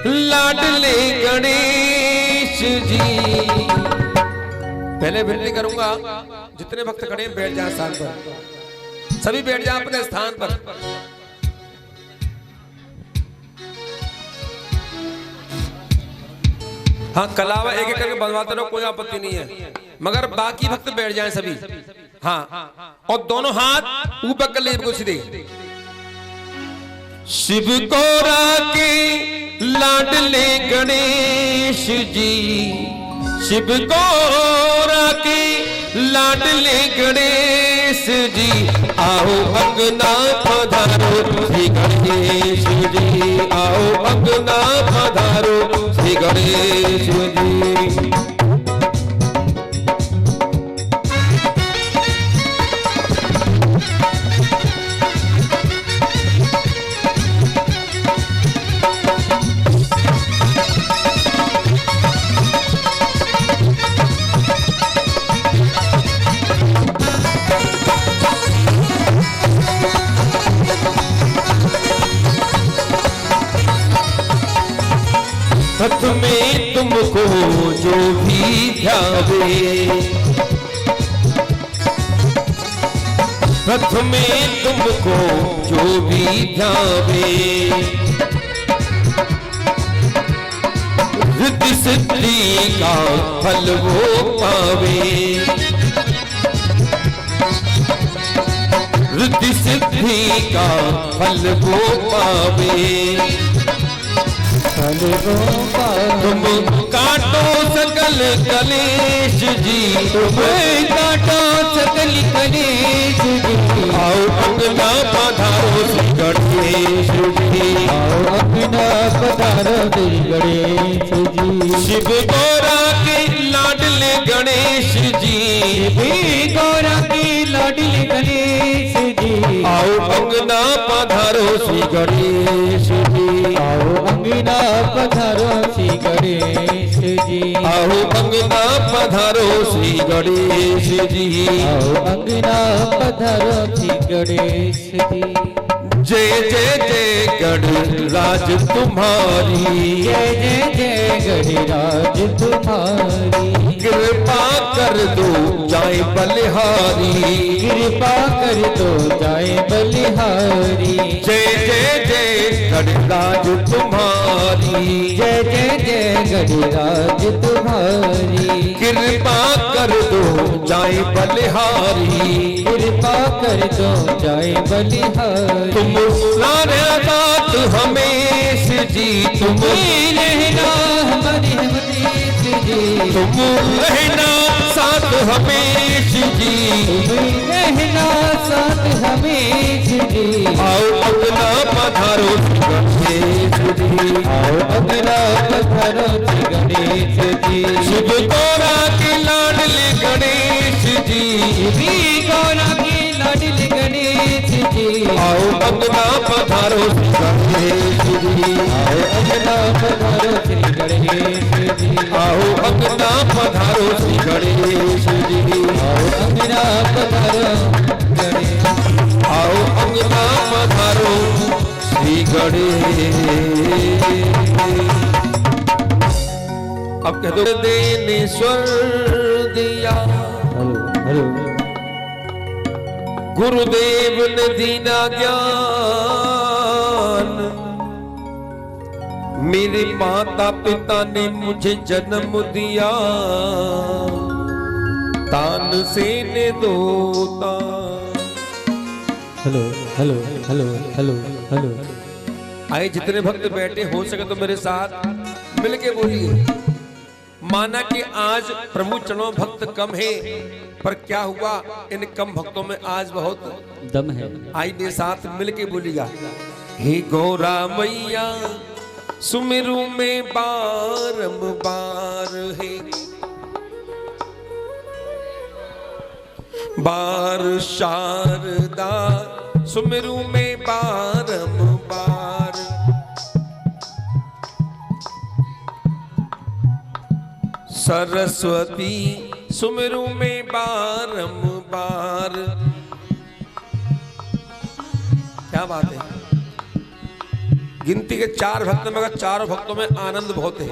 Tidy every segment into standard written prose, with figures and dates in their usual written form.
लाडले गणेश जी। पहले विनती करूंगा जितने भक्त खड़े हैं बैठ जाए स्थान पर, सभी बैठ जाए अपने स्थान पर। हाँ कलावा एक एक करके बनवाते रहो, कोई आपत्ति नहीं है, मगर बाकी भक्त बैठ जाएं सभी। हाँ और दोनों हाथ ऊपर कर ले कुछ दे। शिव कोरा के लाडले गणेश जी, शिव कोरा के लाडले गणेश जी, आओ अंगना पधारो श्री गणेश जी, आओ अंगना पधारो श्री गणेश जी। भक्त में तुमको जो भी ध्यावे, भक्त में तुमको जो भी ध्यावे, रिद्धि सिद्धि का फल वो पावे, रिद्धि सिद्धि का फल वो पावे। तुम काटो सकल कलेश जी, तुम काटो सकल कलेश जी, आओ अंगना पधारो श्री गणेश जी, आओ अंगना पधारो श्री गणेश जी। शिव गौरा के लाडले गणेश जी, शिव गौरा के लाडले गणेश जी, आओ अंगना पधारो श्री गणेश जी, आओ अंगना पधारो श्री गणेश जी, आओ अंगना पधारो श्री गणेश जी, आओ अंगना पधारो श्री गणेश जी। जय जय जय गणराज तुम्हारी, जय जय जय गणराज तुम्हारी, कृपा कर दो जाए बलिहारी, कृपा कर दो जाए बलिहारी। जय जय जय गणराज तुम्हारी, जय जय जय गणराज तुम्हारी, कृपा कर दो जाए बलिहारी, कृपा कर दो जाए बलिहारी। तुम साथ हमेश जी, तुम रहना हमारे हमेश जी, तुम रहना साथ हमेश जी, तुम रहना साथ हमेश जी, आओ अंगना पधारो श्री गणेश जी, आओ अंगना पधारो श्री गणेश जी। शिव गौरा के लाडले गणेश जी, शिव गौरा के लाडले गणेश जी, आओ अंगना पधारो श्री गणेश जी, आओ अंगना पधारो श्री गणेश जी, आओ अंगना पधारो श्री गणेश जी, आओ अंगना पधारो गणेश, आओ अंगना पधारो श्री गणेश। अब कह दो देने स्वर दिया, हेलो गुरुदेव ने दीना ज्ञान, मेरे माता पिता ने मुझे जन्म दिया, तान से ने दोता। Hello hello hello hello hello. आए जितने भक्त बैठे हो सके तो मेरे साथ मिलके बोलिए। माना कि आज प्रभु चरणों भक्त कम है, पर क्या हुआ, इन कम भक्तों में आज बहुत दम है। आई मेरे साथ मिलके बोलिएगा। हे गौरा मैया सुमिरू में बारंबार है, बार शारदा सुमिरू में बारंबार, सरस्वती सुमिरू में बारंबार। क्या बात है। गिनती के 4 भक्त में, मगर चारों भक्तों में आनंद बहुत है।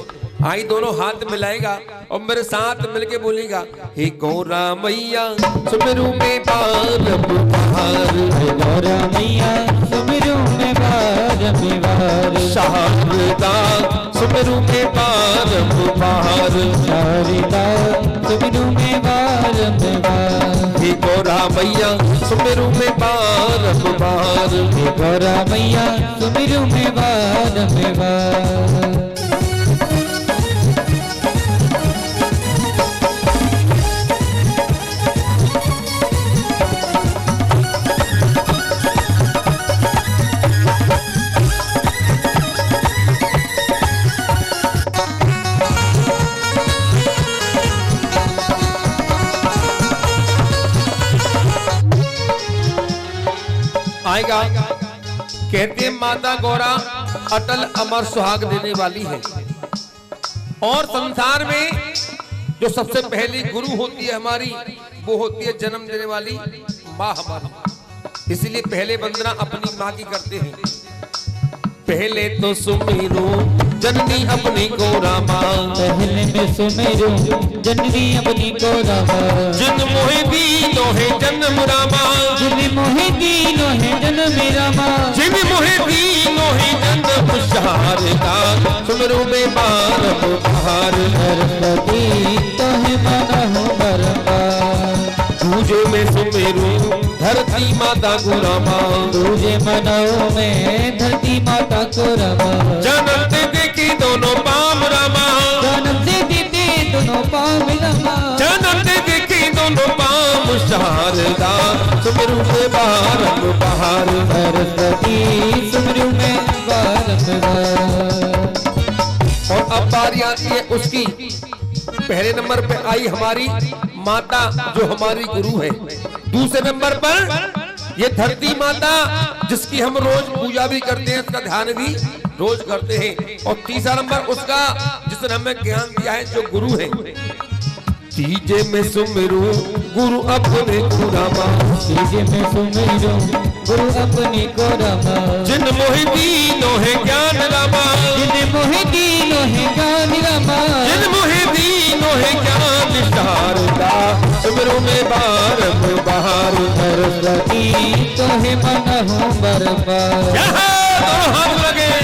आई दोनों हाथ मिलाएगा और मेरे साथ मिलके बोलेगा, हे गौरा मैया सुमिरू में बारंबार, हे गौरा मैया सुमिरू में बारंबार, शारदा सुमिरू में बारंबार, शारदा सुमिरू में बारंबार, हे गौरा मैया सुमिरू में बारंबार, हे गौरा मैया सुमिरू में बारंबार। आएगा कहते हैं माता गौरा अटल अमर सुहाग देने वाली है, और संसार में जो सबसे पहली गुरु होती है हमारी, वो होती है जन्म देने वाली माँ हमारी। इसलिए पहले वंदना अपनी माँ की करते हैं। पहले तो सुमिरो जननी अपनी गौरा माँ, पहले में सुमिरो जननी अपनी गौरा माँ, जिन मोहे दीनो है जन्म रामा, जिन मोहे दीनो है जन्म रामा, जिन मोहे दीनो है जन्म शारदा सुमिरो में बारंबार, सरस्वती तो है माना हो बरबार, तुझे में सुमिरो धरती माता गौरा माँ, तुझे मनाओ में धरती माता को रमा, जन्म से देखी दोनों पाम रामा, जन्म से देते दोनों पाम रमा, जन्म से देखी दोनों पाम शारदा सुमिरो में बारंबार, सरस्वती सुमिरो में बारंबार। और अब बारी आती है उसकी। पहले नंबर पे आई हमारी माता जो हमारी गुरु है, दूसरे नंबर पर ये धरती माता जिसकी हम रोज पूजा भी करते हैं, इसका ध्यान भी रोज करते हैं, और तीसरा नंबर उसका जिसने हमें ज्ञान दिया है जो गुरु है। तीजे में सुमिरू गुरु अपने खुरामा, तीजे में सुमिरो गुरु अपने को रमा, जिन मोहि दीनो है ज्ञान रामा, जिन मोहे दीनो है ज्ञान रमा, जिन मोहि दीनो है ज्ञान शारदा सुमिरो में बारंबार, सरस्वती तो है मना हो बरबार। यहाँ दोनों हाथ लगे।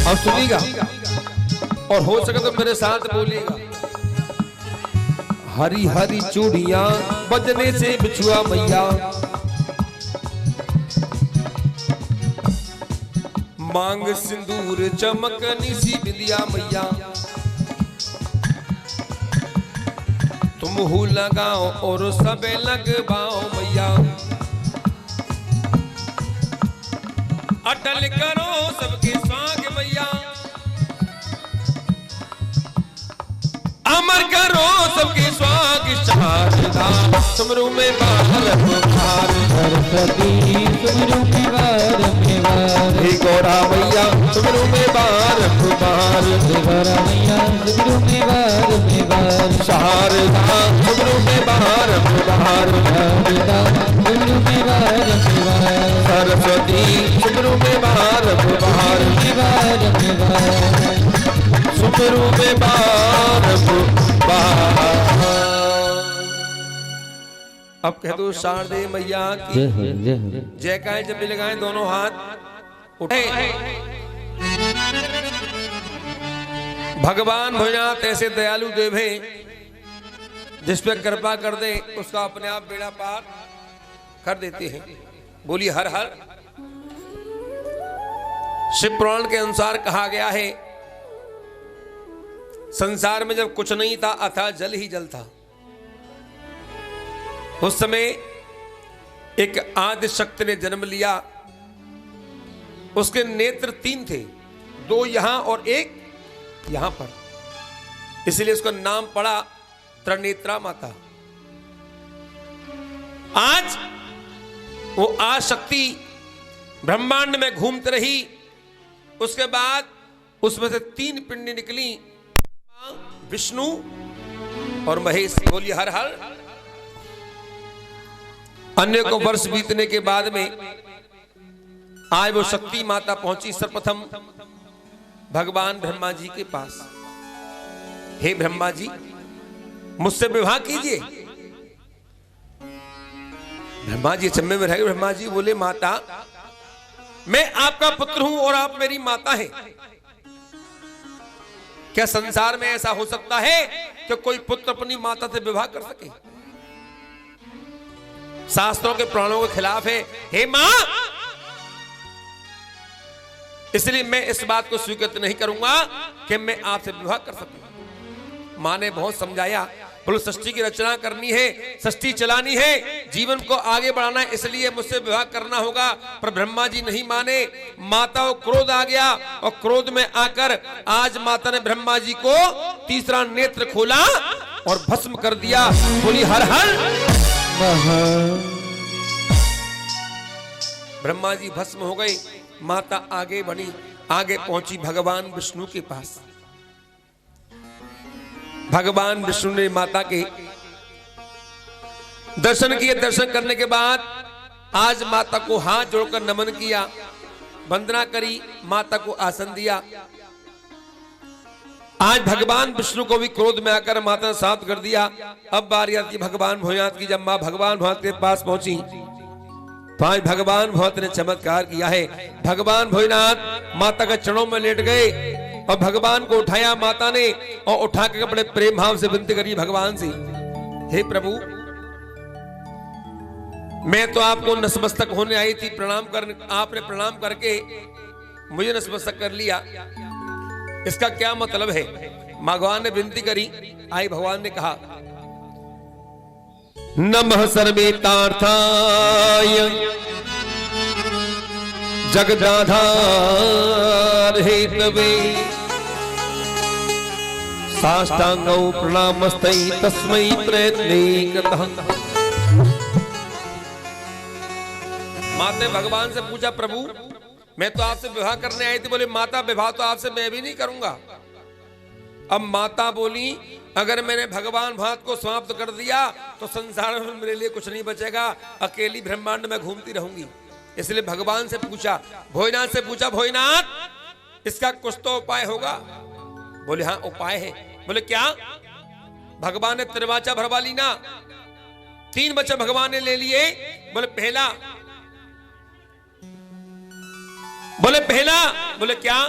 अब सुनिएगा और हो सके तो मेरे साथ बोलिएगा, हरी हरी चूड़ियां बजने से बिछुआ मैया, मांग सिंदूर चमकनी सी बिंदिया मैया, तुम हु लगाओ और सबे लगवाओ मैया, अटल करो सबके स्वाग मैया, अमर करो सबके स्वाग शारदा सुमिरो में बारंबार, सरस्वती सुमिरो में बारंबार, हे गौरा मैया सुमिरो में बारंबार, हे गौरा मैया सुमिरो में बारंबार, शारदा सुमिरो में बारंबार, शारदा सुमिरो में बारंबार, सरस्वती सुमिरो में बारंबार, सुमिरो में बारंबार। अब कह दो शारदे मैया की जय काएं जब भी लगाएं दोनों हाथ उठे। भगवान भोजनाथ ऐसे दयालु देव हैं जिस पे कृपा कर दे उसका अपने आप बेड़ा पार कर देते हैं। बोलिए हर हर। शिव पुराण के अनुसार कहा गया है संसार में जब कुछ नहीं था अथा जल ही जल था, उस समय एक आदि शक्ति ने जन्म लिया। उसके नेत्र 3 थे, 2 यहां और 1 यहां पर, इसलिए उसका नाम पड़ा त्रिनेत्रा माता। आज वो आशक्ति ब्रह्मांड में घूमती रही, उसके बाद उसमें से 3 पिंडी निकली, विष्णु और महेश। बोलिए हर हर। अन्य को वर्ष बीतने के बाद में आज वो शक्ति माता पहुंची सर्वप्रथम भगवान ब्रह्मा जी के पास। हे ब्रह्मा जी, मुझसे विवाह कीजिए। ब्रह्मा जी अचंभे में रह गए। ब्रह्मा जी बोले, माता मैं आपका पुत्र हूं और आप मेरी माता हैं। क्या संसार में ऐसा हो सकता है कि कोई पुत्र अपनी माता से विवाह कर सके? शास्त्रों के प्राणों के खिलाफ है। हे मां, इसलिए मैं इस बात को स्वीकृत नहीं करूंगा कि मैं आपसे विवाह कर सकूं। मां ने बहुत समझाया, बोलो सृष्टि की रचना करनी है, सृष्टि चलानी है, जीवन को आगे बढ़ाना है, इसलिए मुझसे विवाह करना होगा। पर ब्रह्मा जी नहीं माने। माता को क्रोध आ गया और क्रोध में आकर आज माता ने ब्रह्मा जी को तीसरा नेत्र खोला और भस्म कर दिया। बोली हर हर। ब्रह्मा जी भस्म हो गए। माता आगे बढ़ी, आगे पहुंची भगवान विष्णु के पास। भगवान विष्णु ने माता के दर्शन किए। दर्शन करने के बाद आज माता को हाथ जोड़कर नमन किया, वंदना करी, माता को आसन दिया। आज भगवान विष्णु को भी क्रोध में आकर माता ने साथ कर दिया। अब बारी आती भगवान भोलेनाथ की। जब मां भगवान भोलेनाथ के पास पहुंची तो आज भगवान भोलेनाथ ने चमत्कार किया है। भगवान भोलेनाथ माता के चरणों में लेट गए और भगवान को उठाया माता ने और उठा के बड़े प्रेम भाव से विनती करी भगवान से, हे प्रभु, मैं तो आपको नतमस्तक होने आई थी, प्रणाम कर, आपने प्रणाम करके मुझे नतमस्तक कर लिया, इसका क्या मतलब है? भगवान ने विनती करी। आई भगवान ने कहा, नमः सर्वेतार्थाय जगदाधार हेतवे साष्टांगौ प्रणामस्तै तस्मै प्रयत्ने कृतः। माता ने भगवान से पूछा, प्रभु मैं तो आपसे विवाह करने आई थी। बोले, माता विवाह तो आपसे मैं भी नहीं करूंगा। अब माता बोली, अगर मैंने भगवान भात को समाप्त कर दिया तो संसार में मेरे लिए कुछ नहीं बचेगा, अकेली ब्रह्मांड में घूमती रहूंगी। इसलिए भगवान से पूछा, भोलेनाथ से पूछा, भोलेनाथ इसका कुछ तो उपाय होगा? बोले हाँ उपाय है। बोले क्या? भगवान ने त्रिवाचा भरवा ली ना, 3 वचन भगवान ने ले लिए। बोले पहला। बोले पहला। बोले क्या?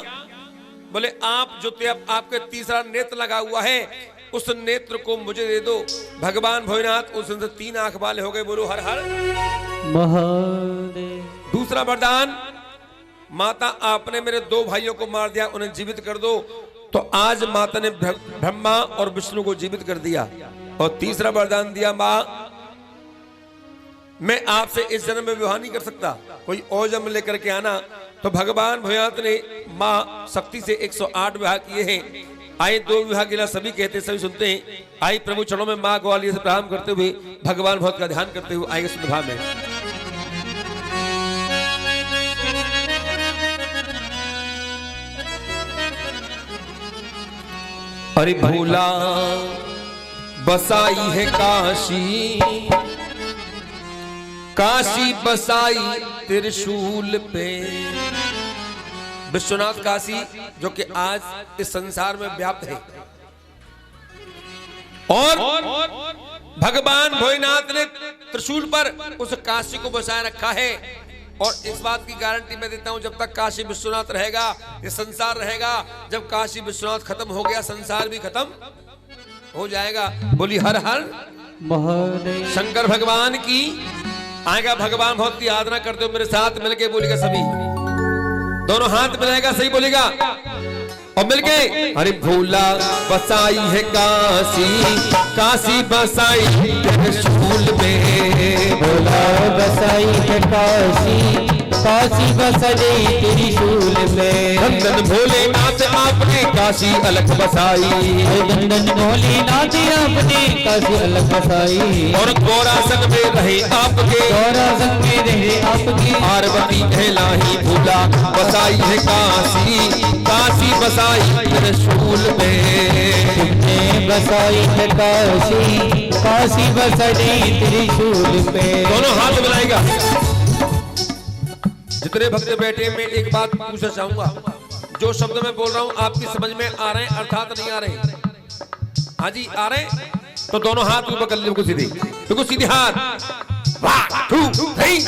बोले आप जो आपके तीसरा नेत्र लगा हुआ है उस नेत्र को मुझे दे दो। भगवान भोलेनाथ उस 3 आंख वाले हो गए। बोलो हर हर महादेव। दूसरा वरदान, माता आपने मेरे 2 भाइयों को मार दिया, उन्हें जीवित कर दो। तो आज माता ने ब्रह्मा और विष्णु को जीवित कर दिया। और तीसरा वरदान दिया, मां मैं आपसे इस जन्म में विवाह नहीं कर सकता, कोई और जन्म लेकर के आना। तो भगवान भोलेनाथ ने मां शक्ति से 108 विवाह किए हैं। आए 2 विवाह के लिए सभी कहते, सभी सुनते हैं। आई प्रभु चरणों में मां ग्वालियर से प्रणाम करते हुए भगवान भोलेनाथ का ध्यान करते हुए आएंगे सुनभा में। अरे भोला बसाई है काशी, काशी बसाई त्रिशूल पे। विश्वनाथ काशी जो कि आज इस संसार में व्याप्त है, और भगवान भोलेनाथ ने त्रिशूल पर उस काशी को बसाए रखा है। और इस बात की गारंटी मैं देता हूं, जब तक काशी विश्वनाथ रहेगा ये संसार रहेगा। जब काशी विश्वनाथ खत्म हो गया संसार भी खत्म हो जाएगा। बोली हर हर महादेव। शंकर भगवान की। आएगा भगवान बहुत की आराधना करते हो मेरे साथ मिलके बोलेगा, सभी दोनों हाथ मिलाएगा, सही बोलेगा और मिलके। अरे भोला बसाई है काशी, काशी बसाई त्रिशूल में। भोला बसाई है काशी, काशी बसरे त्रिशूल पे। नंदन भोलेनाथ आपने काशी अलख बसाई। नंदन भोलेनाथ आपने काशी अलख बसाई। और गौरासन में रहे आपके, गौरासन में रहे आपके। पार्वती कहलाही भूला बसाई है काशी, काशी बसाई त्रिशूल में। तुमने बसाई है काशी, काशी बसरे त्रिशूल पे। दोनों हाथ मिलाएगा। जितने भक्त बैठे, मैं एक बात पूछना चाहूंगा, जो शब्द मैं बोल रहा हूं आपकी समझ में आ रहे हैं अर्थात नहीं आ रहे? हाँ जी आ रहे हैं, तो दोनों हाथ ऊपर कर लो, बिल्कुल सीधे, बिल्कुल सीधे हाथ। 1 2 3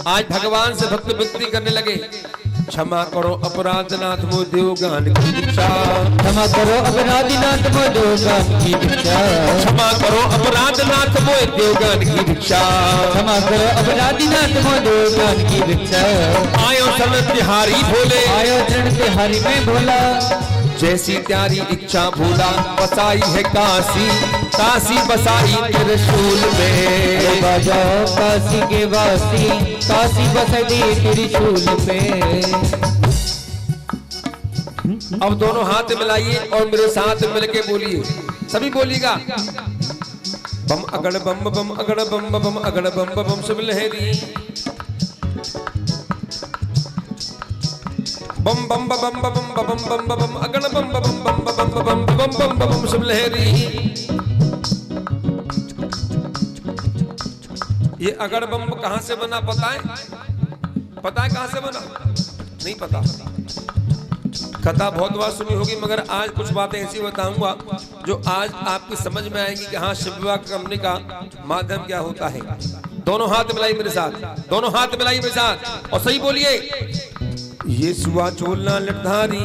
आज भगवान से भक्त विनती करने लगे, क्षमा करो अपराधनाथ मो देव ज्ञान की दीक्षा। क्षमा करो अपराधनाथ मो देव ज्ञान की दीक्षा। क्षमा करो अपराधनाथ मो देव ज्ञान की दीक्षा। क्षमा करो अपराधनाथ मो देव ज्ञान की दीक्षा। आयो शरण तिहारी भोले, आयो शरण तिहारी में भोला। जैसी त्यारी इच्छा भूला बसाई है काशी, काशी बसाई त्रिशूल में। बजाओ काशी के वासी, काशी बसती त्रिशूल पे। अब दोनों हाथ मिलाइए और मेरे साथ मिलके बोलिए, सभी बोलिएगा। बम अगड़ बम बम अगड़ बम बम अगड़ बम बम सब लहरी। बम बम बम बम बम बम बम अगड़ बम बम बम बम बम बम बम बम सब लहरी। ये अगड़ बम कहां से बना पता है? पता है कहां से बना? नहीं पता। कथा बहुत बार सुनी होगी, मगर आज कुछ बातें ऐसी बताऊंगा जो आज आपकी समझ में आएगी कि हाँ शिव विवाह करने का माध्यम क्या होता है। दोनों हाथ मिलाई मेरे साथ, दोनों हाथ मिलाई मेरे साथ और सही बोलिए। ये सुआ चोलना लटधारी,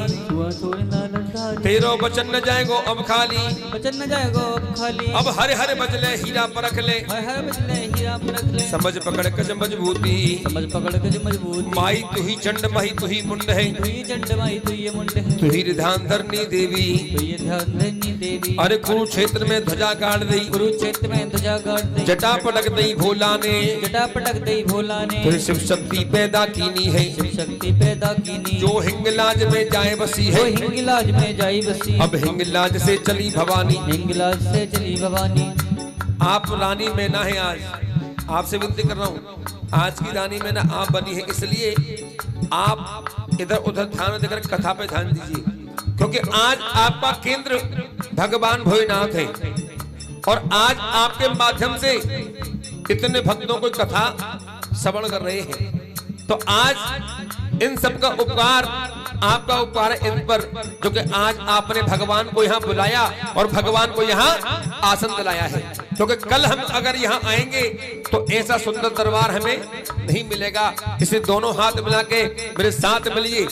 तेरो बचन न जाएगो अब खाली, बचन न जाएगो अब खाली। अब हरे हरे बजले हीरा परख ले, हर हर बचले हीरा परख ले। समझ पकड़ कज मजबूती, समझ पकड़ के जो मजबूत। माई तू ही चंड माही तू ही मुंड है, तू ही चंड माई तू ये मुंड है, तू ही ध्यान धरनी देवी। तू ये ध्यान धरनी देवी। अरे कुरुक्षेत्र में ध्वजा गाड़ दी, कुरुक्षेत्र में ध्वजा गाड़ दी। जटा पटक दई भोला ने, जटा पटक दई भोला ने। फिर शिव शक्ति पैदा कीनी है, शिव शक्ति पैदा कीनी। जो हिंगलाज में जाए बसी है, वो हिंगलाज में जाई बसी। अब हिंगलाज से चली भवानी, हिंगलाज से चली भवानी। आप रानी मैना है। आज आपसे विनती कर रहा हूँ, आज की रानी मैना आप बनी है, इसलिए आप इधर उधर ध्यान देकर कथा पे ध्यान दीजिए, क्योंकि आज आपका केंद्र भगवान भोलेनाथ है और आज आपके माध्यम से इतने भक्तों को कथा श्रवण कर रहे हैं। तो आज इन सबका उपकार, आपका उपकार है इन पर, जो कि आज आपने भगवान को यहाँ बुलाया और भगवान को यहाँ आसन दिलाया है। क्योंकि कल हम अगर यहाँ आएंगे तो ऐसा सुंदर दरबार हमें नहीं मिलेगा। इसे दोनों हाथ मिला के मेरे साथ मिलिए।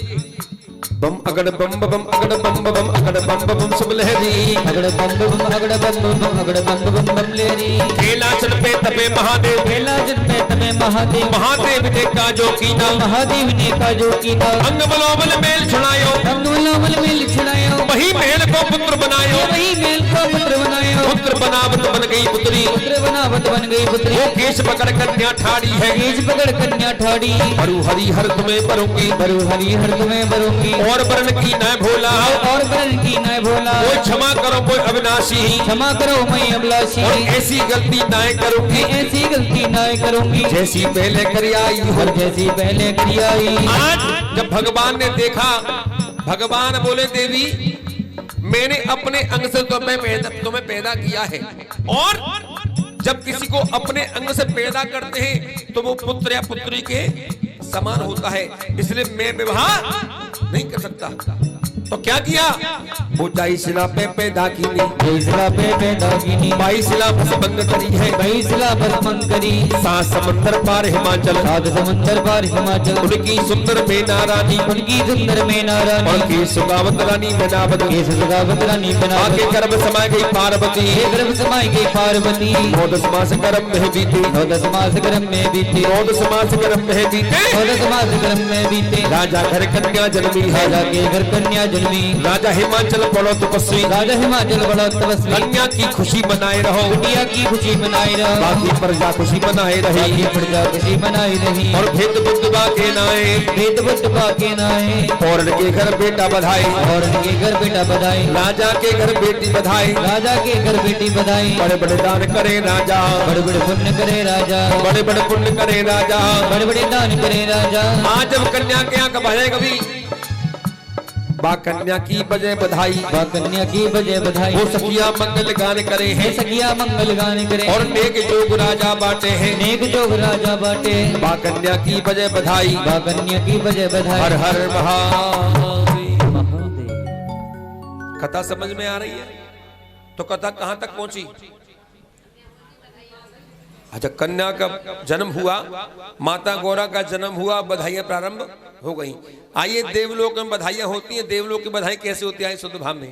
बम अगड़ बम बम अगड़ बम बम अगड़ बम बम सब लहरी, अगड़ बम बम अगड़ बम बम अगड़ बम बम लहरी। कैलाश पे तपे महादेव, कैलाश पे तपे महादेव। महादेव ने का जो कीना, महादेव ने का जो कीना। अंग बलोबल मेल छुड़ायो, अंग बलोबल मेल छुड़ायो। वही मेल को पुत्र बनायो, वही मेल को पुत्र बनायो। पुत्र बनावत बन गई पुत्री, पुत्र बनावत बन गई पुत्री। वो केश पकड़ कन्या ठाड़ी है, केश पकड़ कन्या ठाड़ी। बरु हरि हर तुम्हें भरूंगी, बरु हरि हर तुम्हें भरूंगी। और वरण की न भोला, और वरण की न भोला। कोई क्षमा करो कोई अविनाशी, क्षमा करो मैं अभिलाषी। और ऐसी गलती न करूंगी, ऐसी गलती न करूंगी जैसी पहले करी आई हो, और जैसी पहले करी आई। आज जब भगवान ने देखा, भगवान बोले देवी मैंने अपने अंग से तुम्हें पैदा किया है, और जब किसी को अपने अंग से पैदा करते हैं तो वो पुत्र या पुत्री के समान होता है, इसलिए मैं विवाह नहीं कर सकता। तो क्या किया? वो जाई शिला पे पैदा कीनी, शिला पे पैदा कीनी, बाई शिला बस बंद करी है, बाई शिला बस बंद करी, 7 समंदर पार हिमाचल, 7 समंदर पार हिमाचल, उनकी सुंदर मैना रानी, उनकी सुंदर मैना रानी, और की सुगावत रानी मैनावत, की सुगावत रानी मैनावत, आके गर्भ समाय गई पार्वती, गर्भ समाय गई पार्वती, 9 मास गर्भ में बीते, 9 मास गर्भ में बीते, 9 मास गर्भ में बीते, 9 मास गर्भ में बीते, राजा घर कन्या जन्मी है, राजा के घर कन्या जन्मी, राजा हिमाचल बड़ो तपस्वी, राजा हिमाचल बड़ा तपस्वी, कन्या की खुशी मनाए रहो, बिटिया की खुशी मनाए रहो, बाकी प्रजा खुशी मनाए रही, बाकी प्रजा खुशी मनाई रही, और भेद बुद्ध बाके नाए, भेद बुद्ध बाके नाए, और के घर बेटा बधाई, और के घर बेटा बधाई, राजा के घर बेटी बधाई, राजा के घर बेटी बधाई, बड़े बड़े दान करे राजा, बड़े बड़े पुण्य करे राजा, बड़े बड़े पुण्य करे राजा, बड़े बड़े दान करे राजा। आज जब कन्या के यहाँ बजाए कभी बा कन्या की बजाय बधाई, बा कन्या की बजाय बधाई, वो सखिया मंगल गान करे हैं, सखिया मंगल गान करे, और नेक जोग राजा बाटे हैं, नेक जोग राजा बाटे, बा कन्या की बजाय बधाई, बा कन्या की बजाय बधाई। हर हर महादेव। कथा समझ में आ रही है? तो कथा कहां तक पहुंची? अच्छा, कन्या का जन्म हुआ, माता गौरा का जन्म हुआ, बधाइयां प्रारंभ हो गई। आइए, देवलोक में बधाइयां होती हैं, देवलोक की बधाई कैसे होती है शुद्ध भाव में।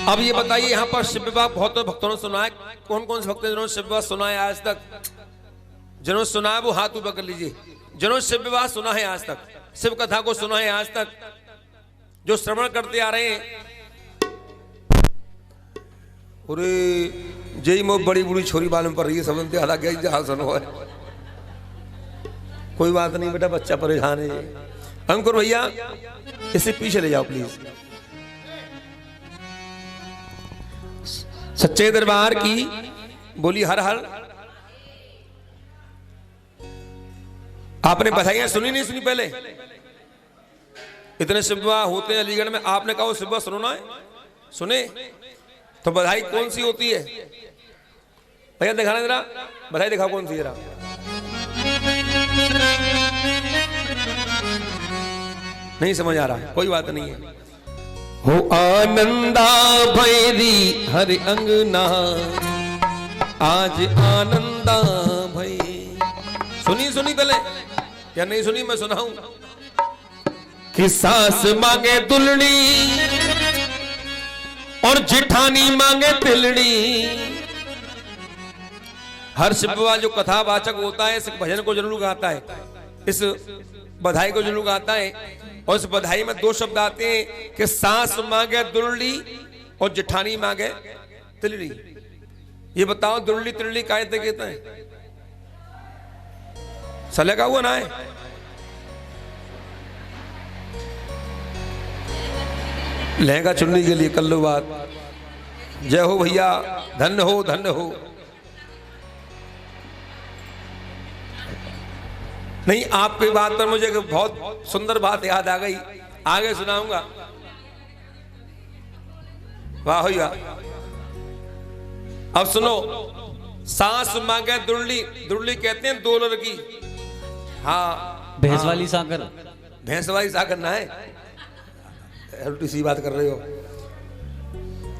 अब ये बताइए, यहाँ पर शिव विवाह बहुत भक्तों ने सुना है। कौन कौन से भक्त जिन्होंने शिव विवाह सुना है आज तक? जिन्होंने सुना है वो हाथ ऊपर कर लीजिए। जिन्होंने शिव विवाह सुना है आज तक, शिव कथा को सुना है आज तक, जो श्रवण करते आ रहे हैं। अरे जय मो बड़ी बुरी छोरी बालम पर रही है, समझते आधा गया जहां सुनो है। कोई बात नहीं बेटा, बच्चा परेशान है। अंकुर भैया इसे पीछे ले जाओ प्लीज। सच्चे दरबार की बोली हर हर। आपने बधाइयां सुनी नहीं सुनी? पहले इतने शिव विवाह होते हैं अलीगढ़ में, आपने कहा शिव विवाह सुनो ना है? सुने? तो बधाई कौन सी होती है भैया? दिखाना जरा, बधाई दिखाओ कौन सी जरा। नहीं समझ आ रहा, कोई बात नहीं है। हो आनंदा भैरी हरि अंगना, आज आनंदा भई। सुनी पहले या नहीं सुनी? मैं सुनाऊं कि सास मांगे दुल्हनी और जिठानी मांगे तिलड़ी। हर शिव विवाह जो कथावाचक होता है, इस भजन को जरूर गाता है, इस बधाई को जरूर गाता है। और इस बधाई में 2 शब्द आते हैं कि सास मांगे दुल्हड़ी और जिठानी मांगे तिलड़ी। ये बताओ, दुल्हड़ी तिलड़ी काहे ते कहते हैं? सले का हुआ ना है? लहंगा चुनने के लिए कर लो बात। जय हो भैया, धन्य हो धन्य हो। नहीं, आपकी बात पर मुझे बहुत सुंदर बात याद आ गई, आगे सुनाऊंगा। वाह भैया। अब सुनो, सास मांगे दुल्हड़ी, दुल्हड़ी कहते हैं 2 लड़की। हाँ, भैंस वाली साकर, भैंस वाली साकर ना है, उल्टी सी बात कर रहे हो।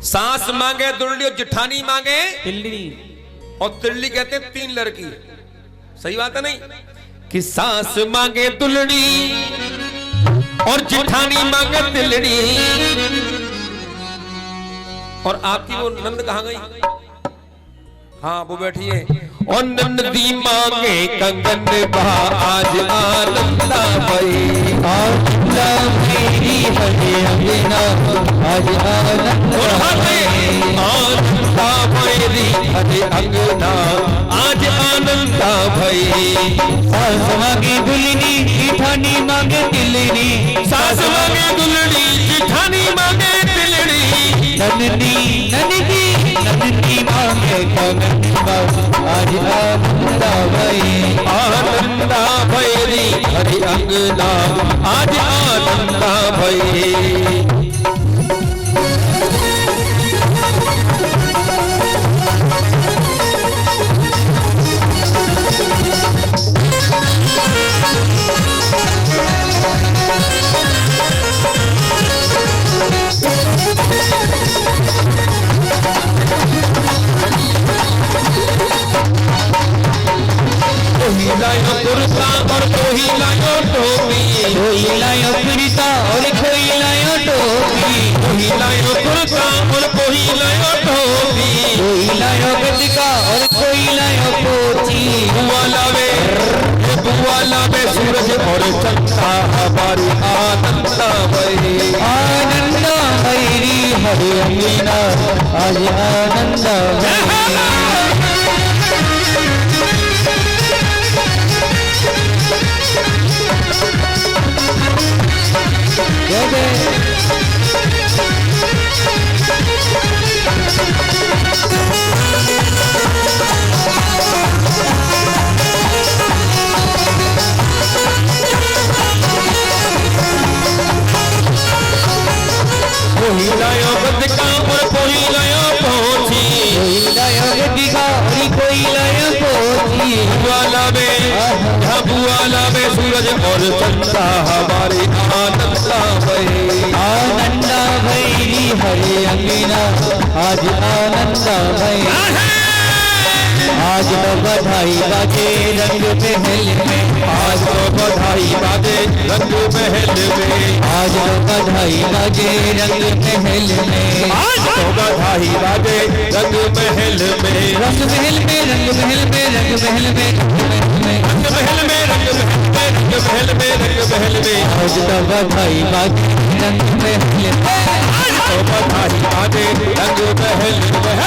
सास मांगे दुल्हड़ी और जिठानी मांगे तिल्ली, और तिल्ली कहते हैं 3 लड़की। सही बात है नहीं? कि सास मांगे दुल्हड़ी और जिठानी मांगे तिलड़ी। और आपकी वो नंद कहाँ गई? हाँ, वो बैठी है। और नंदी मांगे कंगन बा, आज आनंदा भई। आनंदा मेरी हरे अंगना, आज आनंदा भई। आनंदा मेरी हरे अंगना, आज आनंदा भई। सास मांगे दुल्हनी, जिठानी मांगे तिलड़ी। सास मांगे दुल्हनी, जिठानी मांगे तिलड़ी। नंदी नंदी मांगे कंगन बा, आज आनंदा भई। आनंदा भैरी हरि अंगना, आज आनंदा भई। दिखा और कोई लायो पोची। बुआ लावे सूरज और चंदा हमारी आनंदा भई। आनंदा भैरी हरे अंगना आज आनंदा जय जय लायो बदका और कोई लायो पहुंची। कोई लायो गद्दिका और कोई लायो पोची। बुआ लावे सूरज और चंदा हमारी आनंदा भई। आनंदा भैरी हरे अंगना आज आनंदा भई। आज तो बधाई बाजे रंग महल में। आज तो बधाई बाजे रंग महल में। आज तो बधाई बाजे रंग महल में। आज तो बधाई बाजे रंग महल में। रंग महल में रंग महल में रंग महल में रंग महल में रंग महल में रंग महल में। आज तो बधाई बाजे रंग महल में। आज तो बधाई बाजे रंग महल में।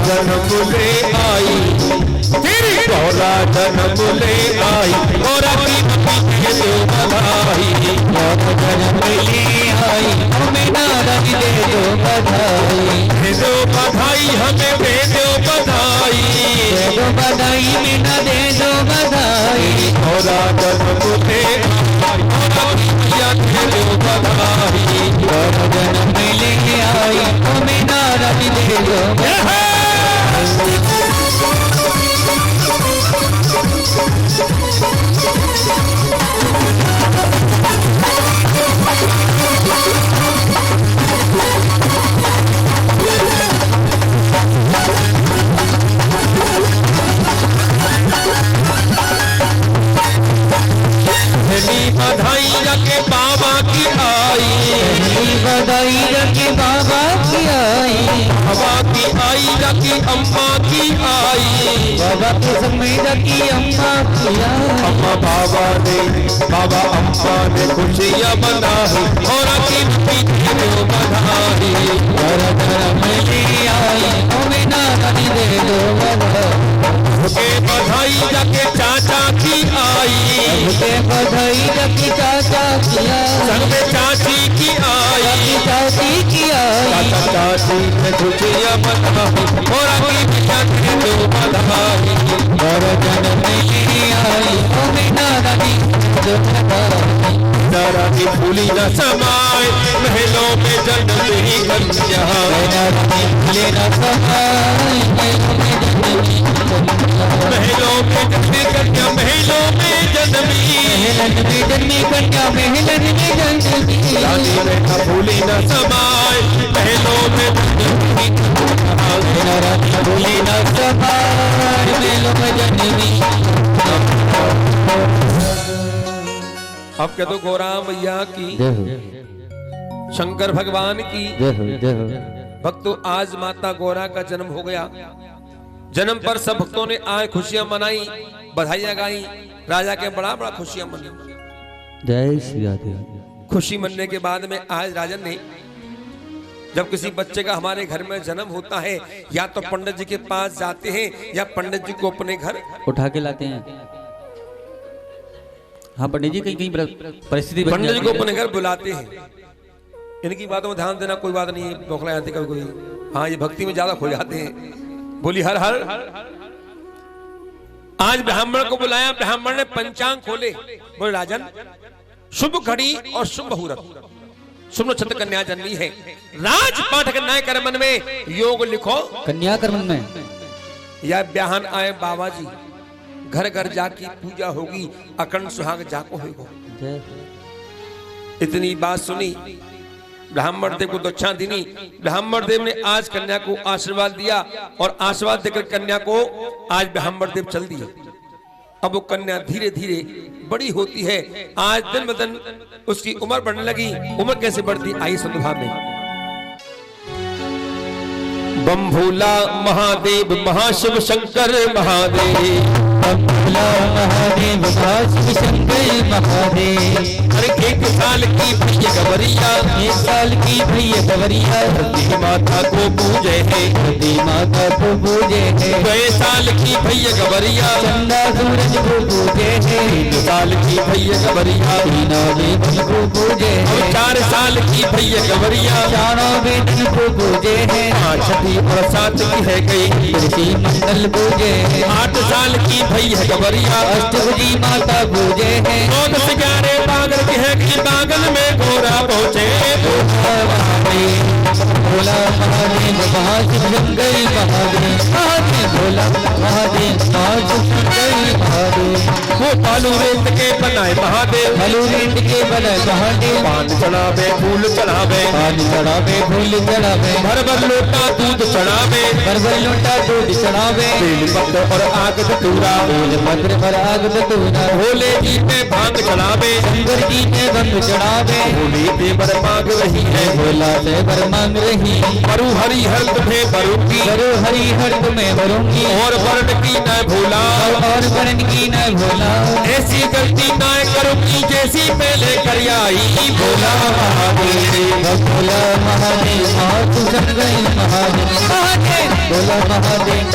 जन्म ले आई तेरी गौरा जन्म ले आई। गौरा की मम्मी दो बधाई। गौरा जन्म ले आई हमें नारद दे दो बधाई। दे दो बधाई हमें दे दो बधाई। दे दो बधाई मीना दे दो बधाई। गौरा जन्म ले आई गौरा की मैया दे दो बधाई। गौरा जन्म ले आई हमें नारद दे दो बधाई। बधाई रखे बाबा की आई। बधाई रखे बाबा की आई। बाबा की आई रखी अम्मा की आई। बाबा के समय रखी अम्मा की आई। अम्मा बाबा अम्मा ने खुशियाँ मनाई। और की दो बधाई। गौरा जन्म ले आई हमें नारद दे दो बधाई। के बधाई रखे चाचा की आई। के बधाई रखी चाचा की आई। संग में चाची की आई। चाची की आई। चाचा चाची ने खुशियाँ मनाई। और की दो बधाई। गौरा जन्म ले आई हमें नारद दे दो बधाई। तारा की फूली न समाए महलों में जन्मी कन्या। ले न समाए महलों में जन्मी महलों में जन्मी कन्या। महलों में जन्मी महलन में जन्मी कन्या। महलन में जन्मी रानी में न फूली न समाए महलों में जन्मी कन्या। फूली न समाए महलों में जन्मी। अब कह दो गौरा मैया की शंकर भगवान की। भक्तों आज माता गौरा का जन्म हो गया। जन्म पर सब भक्तों ने आए खुशियां मनाई बधाइयां गाई। राजा के बड़ा बड़ा खुशियां मनाई। जय श्री राधे। खुशी मनने के बाद में आज राजन ने जब किसी बच्चे का हमारे घर में जन्म होता है या तो पंडित जी के पास जाते हैं या पंडित जी को अपने घर उठा के लाते हैं। हाँ पंडित जी कहीं कहीं परिस्थिति पंडित जी को अपने घर बुलाते हैं। इनकी बातों में ध्यान देना, कोई बात नहीं बौखला जाती कभी कोई। हाँ ये भक्ति में ज्यादा खो जाते हैं। बोली हर हर। आज ब्राह्मण को बुलाया, ब्राह्मण ने पंचांग खोले। बोले राजन शुभ घड़ी और शुभ मुहूर्त, शुभ नक्षत्र कन्या जन्मी है। राजपाठ कन्या कर्मन में योग लिखो। कन्या कर्मन में या ब्याहन आए बाबा जी घर घर जाकी पूजा होगी, अखंड सुहाग जाको होगा। जय इतनी बात सुनी, ब्राह्मण देव को दक्षिणा दीनी। ब्राह्मण देव ने आज कन्या को आशीर्वाद दिया और आशीर्वाद देकर कन्या को आज ब्राह्मण देव चल दिए। अब वो कन्या धीरे धीरे बड़ी होती है, आज दिन ब दिन उसकी उम्र बढ़ने लगी। उम्र कैसे बढ़ती आई संदर्भ में। बम भोला महादेव महाशिव शंकर महादेव, बम भोला महादेव महाशिव शंकर महादेव। अरे एक साल की भैया गवरिया, एक साल की भैया गवरिया, धरती माता को पूजे है, धरती माता को पूजे है। 2 साल की भैया गवरिया, चंदा सूरज को पूजे है। 3 साल की भैया गवरिया, तीनों बेटन को पूजे है। 4 साल की भैया गवरिया, चारों बेटन को पूजे है। 6 और 7 की है गई, तुलसी मंडल पूजे है। 8 साल की भैया गवरिया, अष्टभुजी माता पूजे है। 9 से 11 पागल की है कि बागल में घोड़ा पहुंचे। भोला महादेव महाशिव शंकर महादेव, महादेव भोला महादेव महाशिव शंकर महादेव। वो बालू रेत के बनाए महादेव, बालू रेत के बनाए महादेव। पान चढ़ावे फूल चढ़ावे, पान चढ़ावे फूल चढ़ावे, भर भर लोटा दूध चढ़ावे, भर भर लोटा दूध चढ़ावे। बेलपत्र और आग धतूरा, बेलपत्र पर आग धतूरा। भोले जी पे भांग चढ़ावे, शंकर जी पे भंग चढ़ावे। भोले देवर मांग रही है, भोला से वर मांग रही। बरु हरि हर तुम्हें बरूंगी, बरु हरि हर तुम्हें भरूंगी। और वर्ण की न भोला, और वर्ण की न भोला। ऐसी गलती न करूंगी जैसी पहले कर आई। भोला महादेव, भोला महादेव महाशिव शंकर महादेव, महादेव भोला महादेव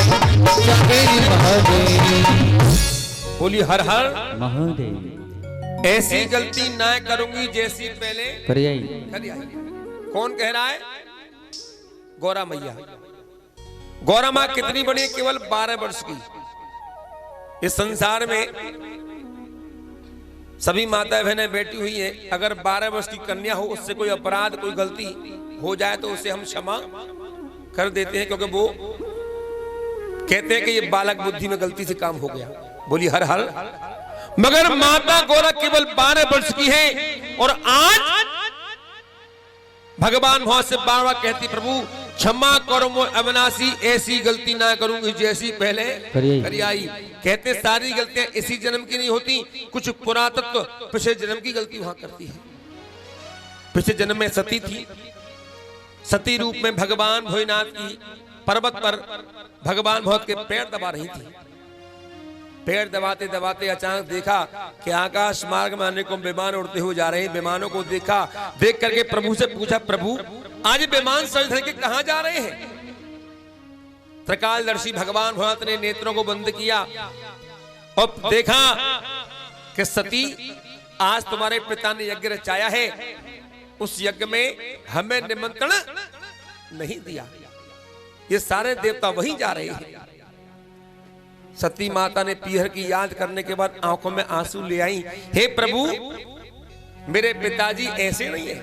शंकर महादेव। बोली हर हर महादेव। ऐसी गलती न करूंगी जैसी पहले कर आई। कर आई। कौन कह रहा है? गौरा मैया। गौरा माँ कितनी बड़ी है? केवल 12 वर्ष की। इस संसार में सभी माता बहनें बैठी हुई हैं। अगर 12 वर्ष की कन्या हो, उससे कोई अपराध कोई गलती हो जाए तो उसे हम क्षमा कर देते हैं, क्योंकि वो कहते हैं कि ये बालक बुद्धि में गलती से काम हो गया। बोली हर हर। मगर माता गौरा केवल 12 वर्ष की है और आज भगवान भगवान से बार बार कहती, प्रभु क्षमा करो मोर अविनाशी, ऐसी गलती ना करूंगी जैसी पहले करी आई। कहते सारी गलतियां इसी जन्म की नहीं होती, कुछ पुरातत्व पिछले जन्म की गलती वहां करती है। पिछले जन्म में सती थी, सती रूप में भगवान भोलेनाथ की पर्वत पर भगवान भोलेनाथ के पैर दबा रही थी। पैर दबाते दबाते अचानक देखा कि आकाश मार्ग में अनेकों विमान उड़ते हुए जा रहे हैं। विमानों को देखा, देख करके प्रभु से पूछा, प्रभु आज विमान सज धर के कहां जा रहे हैं? त्रिकालदर्शी भगवान भोलेनाथ ने नेत्रों को बंद किया और देखा कि सती आज तुम्हारे पिता ने यज्ञ रचाया है, उस यज्ञ में हमें निमंत्रण नहीं दिया, ये सारे देवता वहीं जा रहे हैं। सती माता ने पीहर की याद करने के बाद आंखों में आंसू ले आई, हे प्रभु मेरे पिताजी ऐसे नहीं है,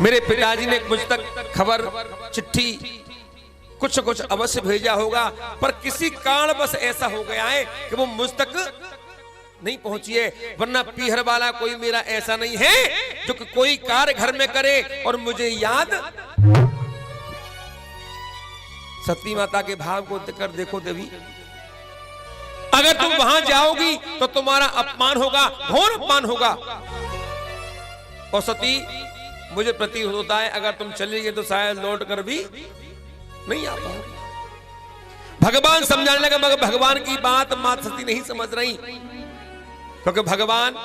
मेरे पिताजी ने मुझ तक खबर चिट्ठी कुछ कुछ अवश्य भेजा होगा, पर किसी कारण बस ऐसा हो गया है कि वो मुझ तक नहीं पहुंची है, वरना पीहर वाला कोई मेरा ऐसा नहीं है जो कि कोई कार्य घर में करे और मुझे याद। सती माता के भाव को देखकर देखो देवी, अगर तुम वहां जाओगी तो तुम्हारा अपमान होगा, घोर अपमान होगा। और सती मुझे प्रतीत होता है अगर तुम चली गई तो शायद लौट कर भी नहीं आ पाओगी। भगवान समझाने लगा, मगर भगवान की बात मात सती नहीं समझ रही, क्योंकि भगवान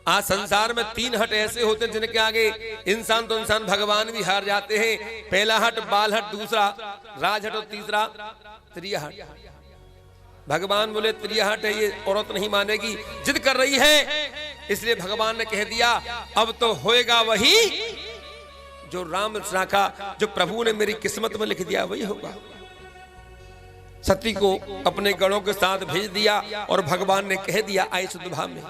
आज संसार में 3 हट ऐसे होते हैं जिनके आगे इंसान तो इंसान भगवान भी हार जाते हैं। पहला हट बाल हट, दूसरा राज हट और तीसरा त्रिया हट। भगवान बोले त्रिया हट है, ये औरत नहीं मानेगी, जिद कर रही है, इसलिए भगवान ने कह दिया अब तो होएगा वही जो राम रखा, जो प्रभु ने मेरी किस्मत में लिख दिया वही होगा। सती को अपने गणों के साथ भेज दिया और भगवान ने कह दिया, आए शुद्ध भाव में,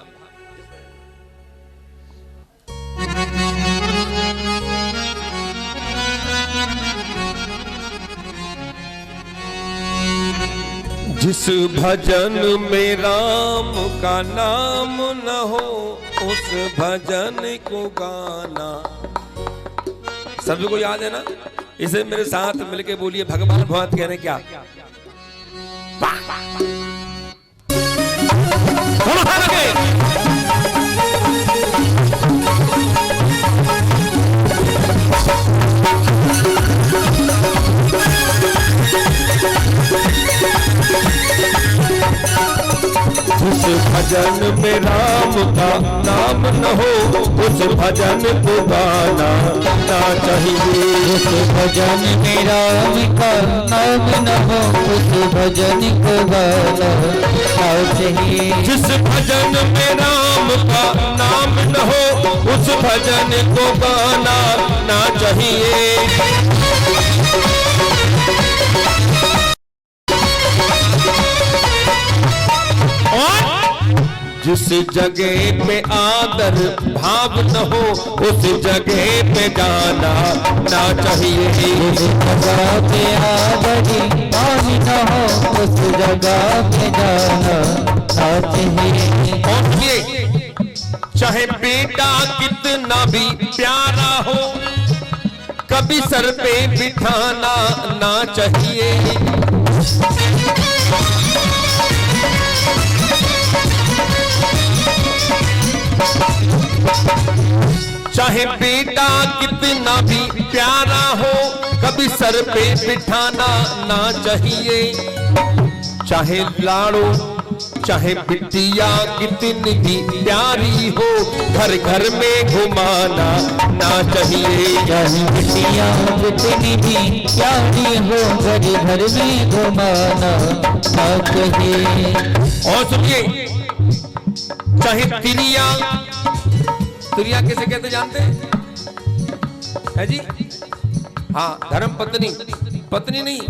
जिस भजन में राम का नाम न हो उस भजन को गाना। सभी को याद है ना? इसे मेरे साथ मिलके बोलिए, भगवान भगवत कह रहे क्या? जिस भजन में राम का नाम न हो उस भजन को गाना ना चाहिए। उस भजन में राम का नाम न हो उस भजन को गाना ना चाहिए। जिस भजन में राम का नाम न हो उस भजन को गाना ना चाहिए। जिस जगह पे आदर भाव न हो उस जगह पे जाना ना चाहिए। जिस जगह पे आदर भाव न हो उस जगह पे जाना ना चाहिए। और ये चाहे बेटा कितना भी प्यारा हो कभी सर पे बिठाना ना चाहिए। चाहे बेटा कितना भी प्यारा हो कभी सर पे बिठाना ना चाहिए। चाहे लाड़ो चाहे बिटिया कितनी भी प्यारी हो घर घर में घुमाना ना चाहिए। चाहे बिटिया कितनी भी प्यारी हो घर घर में घुमाना ना चाहिए। और सुनिए, चाहे तिरिया, तिरिया किसे कहते जानते हैं? है जी? हाँ, धर्म पत्नी, पत्नी नहीं,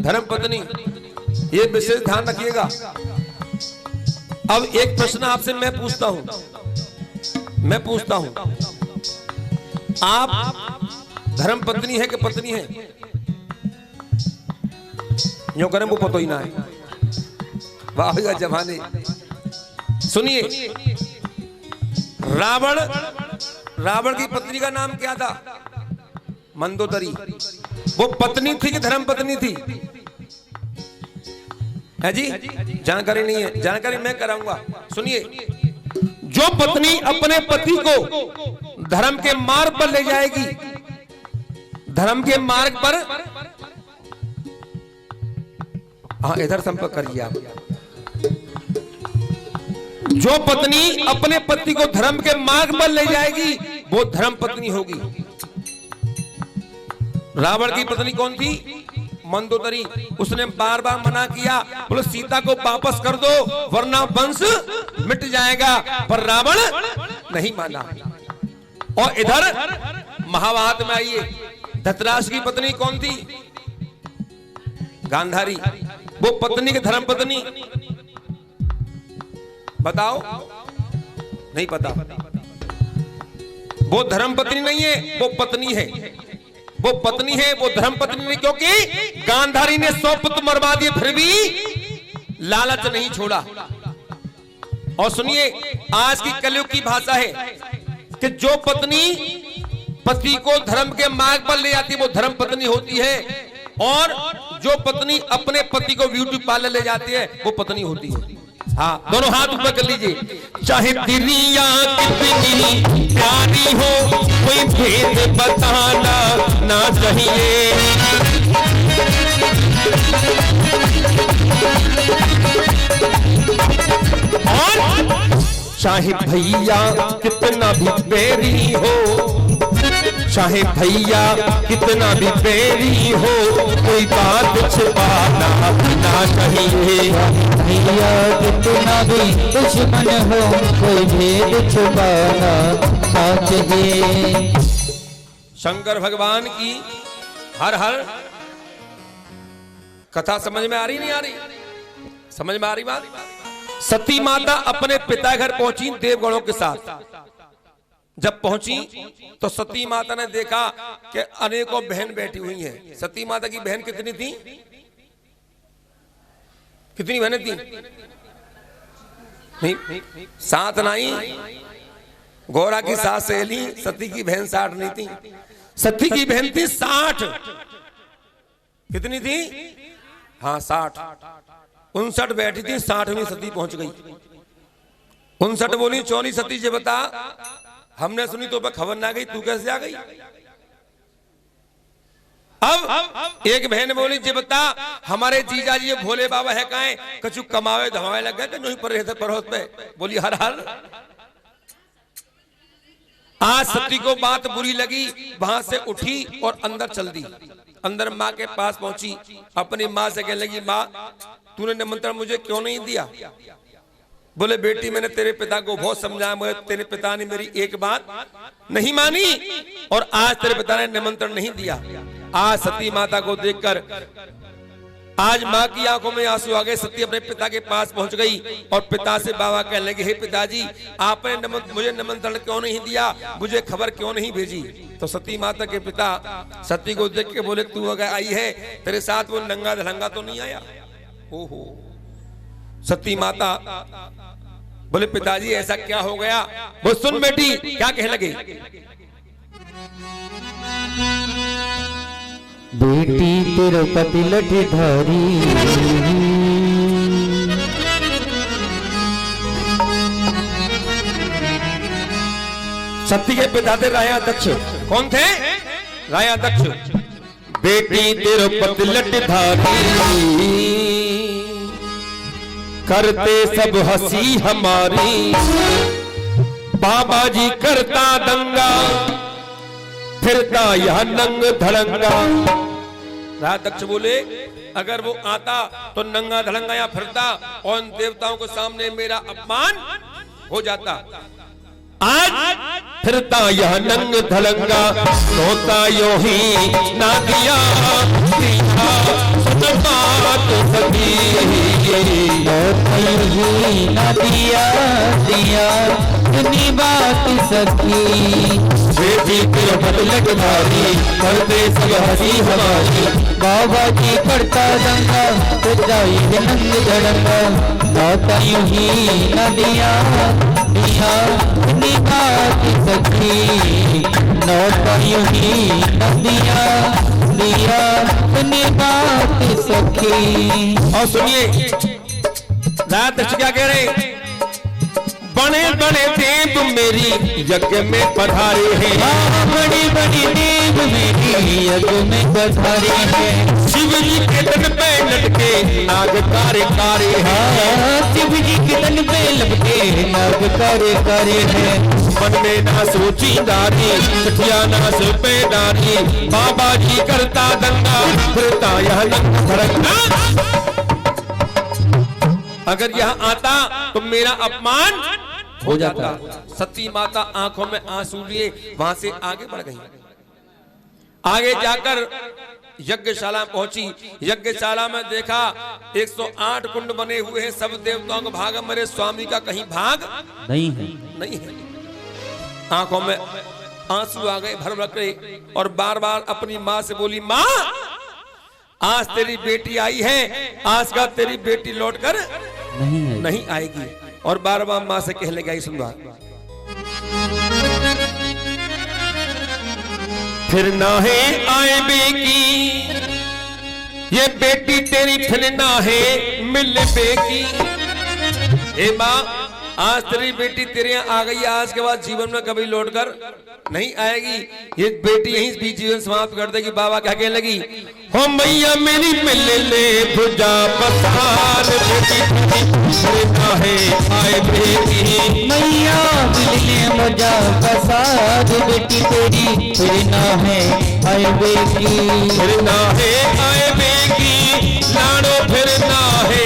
धर्म पत्नी। ये विशेष ध्यान रखिएगा। अब एक प्रश्न आपसे मैं पूछता हूं, आप धर्म पत्नी है कि पत्नी है? यूं करें वो पतो ही ना है। वाह भैया जमाने। सुनिए, रावण की पत्नी का नाम क्या था? मंदोदरी। वो पत्नी थी कि धर्म पत्नी थी? है जी? जानकारी नहीं है, जानकारी मैं कराऊंगा। सुनिए, जो पत्नी अपने पति को धर्म के मार्ग पर ले जाएगी, धर्म के मार्ग पर, हाँ इधर संपर्क करिए आप। जो पत्नी अपने पति को धर्म के मार्ग पर ले जाएगी वो धर्म पत्नी होगी। रावण की पत्नी कौन थी? मंदोदरी। उसने बार बार मना किया, बोले सीता को वापस कर दो वरना वंश मिट जाएगा, पर रावण नहीं माना। और इधर महाभारत में आइए, धृतराष्ट्र की पत्नी कौन थी? गांधारी। वो पत्नी के धर्म पत्नी बताओ? नहीं पता। वो धर्म पत्नी नहीं है, वो पत्नी है। वो पत्नी है, वो धर्म पत्नी नहीं, क्योंकि गांधारी ने 100 पुत्र मरवा दिए फिर भी लालच नहीं छोड़ा। और सुनिए, आज की कलयुग की भाषा है कि जो पत्नी पति को धर्म के मार्ग पर ले जाती है वो धर्म पत्नी होती है, और जो पत्नी अपने पति को ब्यूटी पार्लर ले जाती है वो पत्नी होती है। हाँ, दोनों हाथ ऊपर कर लीजिए। चाहे तिरिया कितनी प्यारी हो कोई भेद बताना ना चाहिए। और चाहे भैया कितना भी बेरी हो, चाहे भैया कितना भी बेरी हो कोई बात छुपाना ना चाहिए। भैया कितना भी दुश्मन हो कोई भेद छुपाना ना चाहिए। शंकर भगवान की हर हर कथा समझ में आ रही नहीं आ रही? समझ में आ रही बात? सती माता अपने पिता घर पहुंची देवगणों के साथ। जब पहुंची तो सती माता ने देखा कि अनेकों बहन बैठी हुई हैं। सती माता की बहन कितनी थी? कितनी बहनें थी? नहीं, 7 नहीं। गौरा की 7 सहेली, सती की बहन 60 नहीं थी। सती की बहन थी 60। कितनी थी? हाँ 60। 59 बैठी थी, 60वीं सती पहुंच गई। 59 बोली, 24 सती से बता, हमने सुनी तो खबर ना गई, तू कैसे आ गई? अब एक बहन बोली, जे बता हमारे जीजा जी भोले बाबा है कहाँ? कछु कमावे धमावे लग गए नहीं पर रहते परोस पे। बोली हर हर। आज सती को बात बुरी लगी, वहां से उठी और अंदर चल दी। अंदर माँ के पास पहुंची, अपनी माँ से कहने लगी, माँ तूने निमंत्रण मुझे क्यों नहीं दिया? बोले बेटी मैंने तेरे पिता को बहुत समझाया, मगर तेरे पिता ने मेरी एक बात नहीं मानी और आज तेरे पिता ने निमंत्रण नहीं दिया। आज सती माता को देखकर आज माँ की आंखों में आंसू आ गए। सती अपने पिता के पास पहुंच गई और पिता से बाबा कहने लगे, हे पिताजी आपने मुझे निमंत्रण क्यों नहीं दिया, मुझे खबर क्यों नहीं भेजी? तो सती माता के पिता सती को देख के बोले, तू अगर आई है तेरे साथ वो नंगा धलंगा तो नहीं आया? ओहो। सती माता बोले, पिताजी ऐसा क्या हो गया? वो सुन बेटी क्या कहने लगे। बेटी तिरुपति लठधारी, सती के पिता थे राया दक्ष। कौन थे? राया दक्ष। बेटी तिरुपति लठधारी, करते सब हंसी हमारी, बाबा जी करता दंगा, फिरता यह नंग धड़ंगा। राजा दक्ष बोले, अगर वो आता तो नंगा धड़ंगा या फिरता और उन देवताओं को सामने मेरा अपमान हो जाता। आज फिरता यह नंग धड़ंगा, सोता यो ही ना दिया बात सभी, ना दिया दिया अपनी बात सखी। बेटी तिरुपति लठधारी, करते सब हंसी हमारी, बाबा जी करता दंगा, सजाई नंग धड़ंगा, लौटा यूं ही न दिया दिया अपनी बात सखी। लौटा यूं ही न दिया दिया अपनी बात सखी। और सुनिए रात क्या कह रहे, बड़े बड़े देव मेरी यज्ञ में पधारे हैं, बड़ी बड़ी देव मेरी यज्ञ में पधारे हैं। शिव जी के तन पे लटके नाग कारे कारे हैं, शिव जी के तन पे लटके नाग कारे कारे हैं। मन में ना सोची दारी, सठिया ना सुपेदारी, बाबा जी करता दंगा, फिरता यह नंग धड़ंगा। अगर यह आता तो मेरा अपमान हो जाता। सती माता आंखों में आंसू लिए वहां से आगे बढ़ गई। आगे जाकर यज्ञशाला पहुंची। यज्ञशाला में देखा 108 कुंड बने हुए हैं, सब देवताओं का भाग, मेरे स्वामी का कहीं भाग नहीं है, नहीं है। आंखों में आंसू आ गए भर भर के और बार बार अपनी माँ से बोली, माँ आज तेरी बेटी आई है, आज का तेरी बेटी लौटकर नहीं आएगी। और बार बार माँ से कहने गई, सुन बात, फिर ना है आए बेकी, ये बेटी तेरी फिर ना है मिल बेकी। ए माँ आज तेरी बेटी तेरे यहाँ आ गई, आज के बाद जीवन में कभी लौटकर नहीं आएगी, ये बेटी यहीं भी जीवन समाप्त कर देगी। बाबा क्या कहने लगी, हो मैया मेरी मिल ले भुजा पसार, बेटी ना है आए बेटी, मैया मिल ले भुजा पसार, बेटी तेरी फिर ना है आए बेटी, फिर ना है आए बेटी, लाड़ो फिर ना है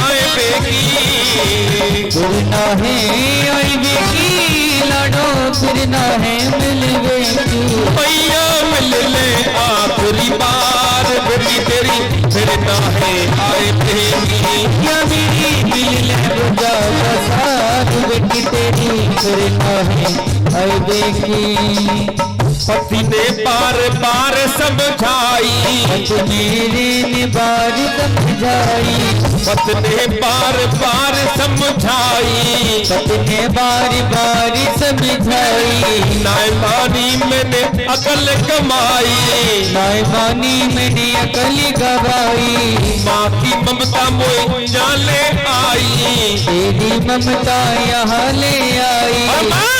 आए बेटी, फिर ना है आए बेटी, लाड़ो फिर ना है मिल बेटी। मैया मिल ले आखिरी बार, बेटी तेरी फिर ना है आए बेटी, या मेरी मिल ले भुजा पसार, बेटी तेरी फिर ना है आए बेटी। पति ने बार बार समझाई, मेरे ने बार समझाई, पत्नी बार बार समझाई, पत्नी बार बार समझाई, नायमानी मैंने अकल कमाई, नायमानी मैंने अकल गवाई, माँ की ममता मोए जाले आई, तेरी ममता यहाँ ले आई। और माँ,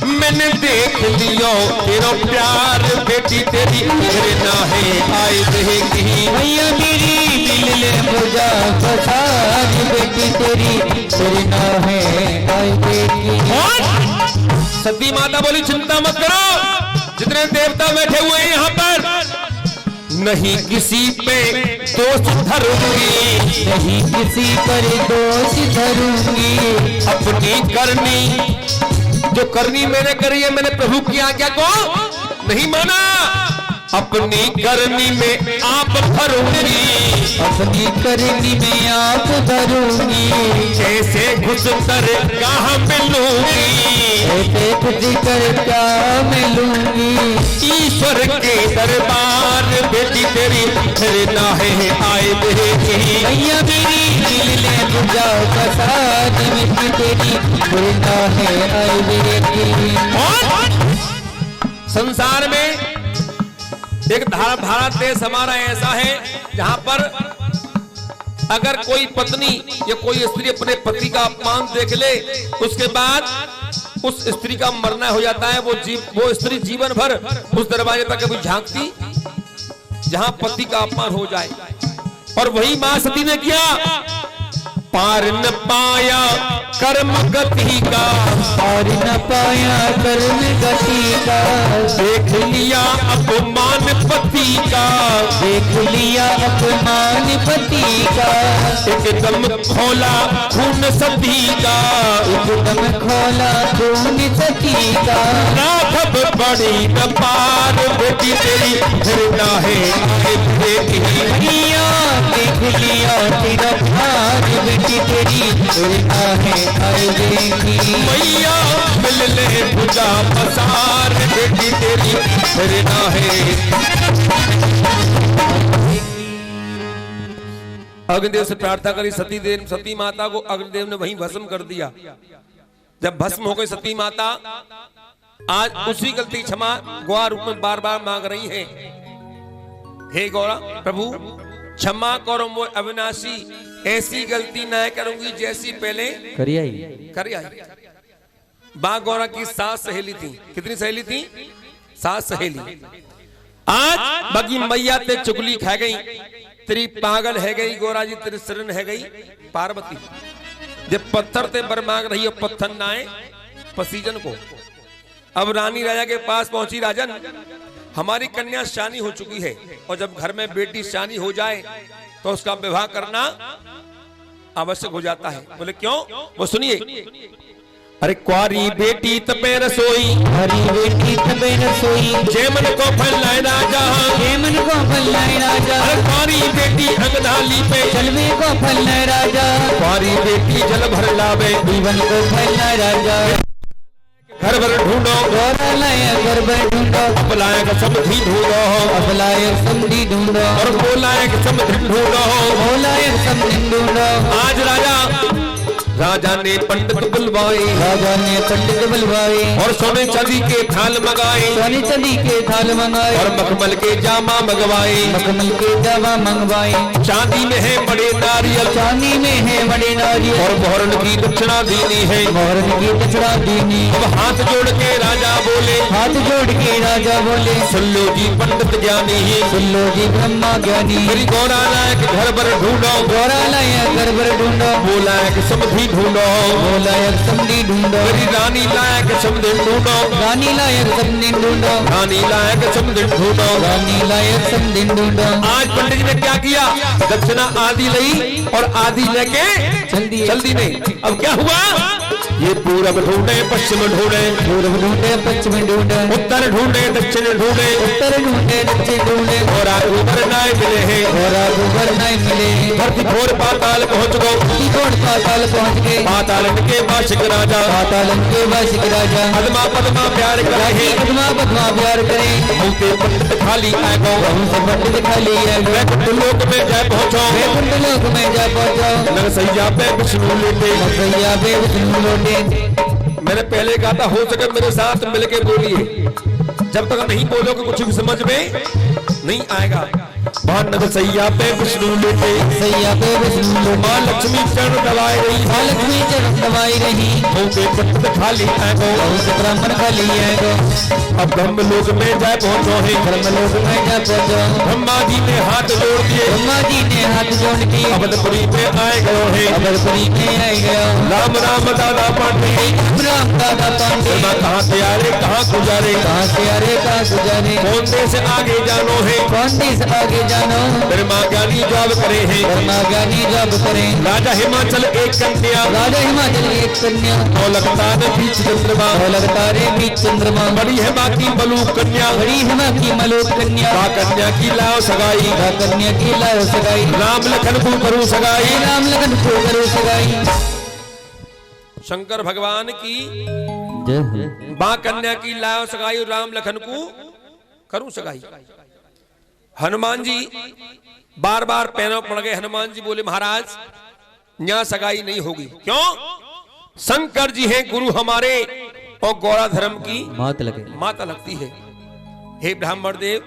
मैंने देख लियो तेरा प्यार, बेटी तेरी मेरे नाहे आए रहेगी। मैया मेरी दिल ले मुझा बसार, बेटी तेरी तेरे नाहे आई बेटी। सती माता बोली चिंता मत करो, जितने देवता बैठे हुए हैं यहाँ पर, नहीं किसी पे दोष धरूंगी, नहीं किसी पर दोष धरूंगी, अपनी करनी जो करनी मैंने करी है, मैंने प्रभु की आज्ञा को नहीं माना, अपनी करनी में आप भरूंगी, अपनी करनी में आप भरूंगी, कैसे घुस कर कहाँ मिलूंगी, ऐसे खुद कर क्या मिलूंगी, ईश्वर के दरबार बेटी तेरी तेरे नाहे आए रहेगी। मैया मेरी दिल ले मुझा बसार, बेटी तेरी तेरे नाहे आई बेटी। संसार में एक भारत देश हमारा ऐसा है जहां पर अगर कोई पत्नी या कोई स्त्री अपने पति का अपमान देख ले, उसके बाद उस स्त्री का मरना हो जाता है। वो स्त्री जीवन भर उस दरवाजे पर कभी झांकती जहां पति का अपमान हो जाए। और वही मां सती ने किया, पार न पाया कर्म गति का, पार न पाया कर्म गति का, देख लिया अपमान पति का, देख लिया अपमान पति का, एकदम खोला खून सती का, एकदम खोला खून सती का, राघव बड़ी न पार बेटी तेरी फिर नाहे बेटी मैया देख लिया तेरा प्यार, बेटी तेरी फिर नाहे आई बेटी। मैया मिल ले पूजा पसार बेटी तेरी फिर नाहे। अग्निदेव से प्रार्थना करी सती माता को अग्निदेव ने वहीं भस्म कर दिया। जब भस्म हो गई सती माता, आज उसी गलती क्षमा गौरा रूप में बार बार मांग रही है। हे गौरा प्रभु क्षमा करो मोर अविनाशी, ऐसी गलती न करूंगी जैसी पहले करिए कर आई। बाँ गौरा की सास सहेली थी। कितनी सहेली थी? सास सहेली। आज बगी मैया ते चुगली खा गई, तेरी पागल है गई गौरा जी, तेरी शरण है गई पार्वती। जब पत्थर ते बर मांग रही हो, पत्थर ना आए पसीजन को। अब रानी राजा के पास पहुंची, राजन हमारी कन्या शानी हो चुकी है, और जब घर में बेटी शानी हो जाए तो उसका विवाह करना आवश्यक हो जाता है। बोले क्यों? वो सुनिए। अरे क्वारी बेटी तपे रसोई, हरी बेटी तबे रसोई, जेमन को फैलाए राजा, जेमन को फैलाए राजा, अरे क्वारी बेटी अंगनाली पे चलवे को फैलाए राजा, क्वारी बेटी जल भर लावे, जीवन को फैलाए राजा, घर भर ढूंढो, गौरा लाया घर भर ढूंढो, अपलायक समधी ढूंढो, अपलायक समधी ढूंढो, और बोलायक समधी ढूंढो, बोलायक समधी ढूंढो। आज राजा ने पंडित बुलवाए, राजा ने पंडित बुलवाए, और सोने चांदी के थाल मंगाए, सोने चांदी के थाल मंगाए, और मखमल के जामा मंगवाए, मखमल के जावा मंगवाए, चांदी में है बड़े नारियल, चांदी में है बड़े नारियल, और मोहरन की दक्षिणा देनी है, मोहरन की दक्षिणा देनी। अब हाथ जोड़ के राजा बोले, हाथ जोड़ के राजा बोले, सुन लो जी पंडित ज्ञानी, सुन लो जी ब्रह्मा ज्ञानी, मेरी गौरा लायक घर भर ढूंढो, गौरा लाया घर भर ढूंढो, बोलायक समधी ढूंढो, बोलायक समधी ढूंढो, मेरी रानी लायक समधी ढूंढो, रानी लायक समधी ढूंढो, रानी लायक समधी ढूंढो, रानी लायक समधी ढूंढो। आज पंडित जी ने क्या किया? दक्षिणा आधी ली और आधी लेके जल्दी जल्दी नहीं। अब क्या हुआ? ये पूरब ढूंढे पश्चिम ढूंढे, पूर्व ढूंढे पश्चिम ढूंढे, उत्तर ढूंढे दक्षिण ढूंढे, उत्तर ढूंढे दक्षिण ढूंढे, और ऊपर नाय मिले हैं, और ऊपर नहीं मिले। धरती घोर पाताल पहुंच गो, घोर पाताल पहुंच गए, पाताल के वासिक राजा, पाताल के वासिक राजा, पद्मा पद्मा प्यार करे, पद्मा पद्मा प्यार करे, मुझे पंडित खाली आए गो, हमसे पंडित खाली है, वैकुंठ लोक में जा पहुंचो, वैकुंठ लोक में जा पहुंचो, नरसैया पे विष्णु लेटे, नरसैया पे विष्णु लोटे। मैंने पहले कहा था हो सके मेरे साथ मिलके बोलिए, जब तक नहीं बोलोगे कुछ भी समझ में नहीं आएगा। वहां नरसैया पे विष्णु लेटे, सैया पे विष्णु लोटे, मां लक्ष्मी चरण दबाए रही, मां लक्ष्मी चरण दबाई रही, मुझे पंडित खाली आए गो, बहुत ब्राह्मण खाली है गो। अब ब्रह्म लोक में जाए पहुंचो है, ब्रह्म लोक में जा पहुंचो, ब्रह्मा जी ने हाथ जोड़ दिए, ब्रह्मा जी ने हाथ जोड़ के अवधपुरी में आए गए हैं, अवधपुरी में आए गए। राम राम दादा पांडे, राम दादा पांडे, कहाँ से आ रहे कहाँ गुजारे, कहाँ से आ रहे कहाँ गुजारे, कौन देश आगे जानो है, कौन देश आगे जानो, ब्रह्मा ज्ञानी जॉब करे हैं, ब्रह्मा ज्ञानी जब करे, राजा हिमाचल एक कन्या, राजा हिमाचल एक कन्या, लगता है बीच चंद्रमा, लगता रे बीच चंद्रमा, बड़ी है बाकी मलूक कन्या, बड़ी हिमा की मलोक कन्या, कन्या की लाओ सगाई, कन्या की लाओ सगाई, राम लखन को करूं सगाई, राम लखन को करो सगाई। शंकर भगवान की जय हो। बा कन्या की लाओ सगाई, राम लखन को करूं सगाई। हनुमान जी बार बार पैरों पड़ गए। हनुमान जी बोले महाराज यहाँ सगाई नहीं होगी। क्यों? शंकर जी हैं गुरु हमारे और गौरा धर्म की माता लगती है। हे ब्राह्मण देव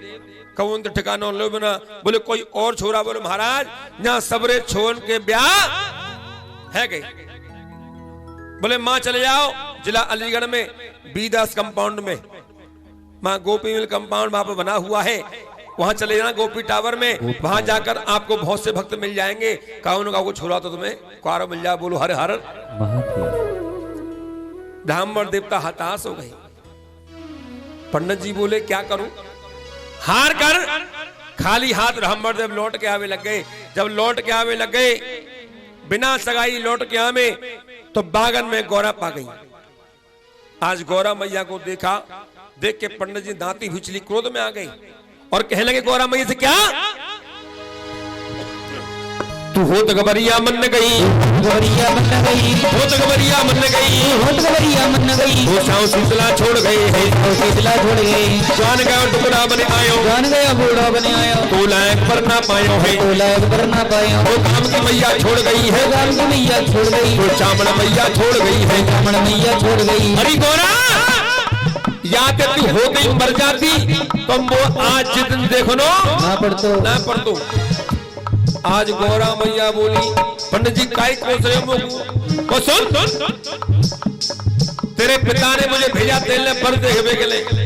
कौन ठिकाना लो बना। बोले कोई और छोरा। बोले महाराज यहाँ सबरे छोन के ब्याह है गए। बोले मां चले जाओ जिला अलीगढ़ में बीदास कंपाउंड में, मां गोपी मिल कंपाउंड वहां पर बना हुआ है, वहां चले जाना गोपी टावर में। वहां जाकर आपको बहुत से भक्त मिल जाएंगे। काउन का छोड़ा तो तुम्हें कुआरा मिल जाए। बोलो हर हर। ब्राह्मण देवता हताश हो गए। पंडित जी बोले क्या करूं? हार कर खाली हाथ ब्राह्मण देव लौट के आवे लग गए। जब लौट के आवे लग गए बिना सगाई लौट के आवे तो बागन में गौरा पा गई। आज गौरा मैया को देखा, देख के पंडित जी दांती भिचली, क्रोध में आ गई और कहने लगे गौरा मैया से क्या तू हो तो गबरिया मन न गई, गबरिया मन न गई, हो तो गबरिया मन न गई, हो तो गबरिया मन न गई, वो साव शीतला छोड़ गए है, तो शीतला छोड़ गए, जान गया टुकड़ा बने आयो, जान गया बूढ़ा बने आयो, तो लायक पर ना पायो है, तो लायक पर ना पायो, वो काम की मैया छोड़ गई है, काम की मैया छोड़ गई, तो चामड़ मैया छोड़ गई है, चामड़ मैया छोड़ गई। अरे गौरा या तो तू हो गई मर जाती तो वो आज जितन देखो ना पढ़ दो। आज गौरा मैया बोली पंडित जी काई कोस रहे हो? सुन तेरे पिता ने मुझे भेजा तेल ने पर देखने के लिए।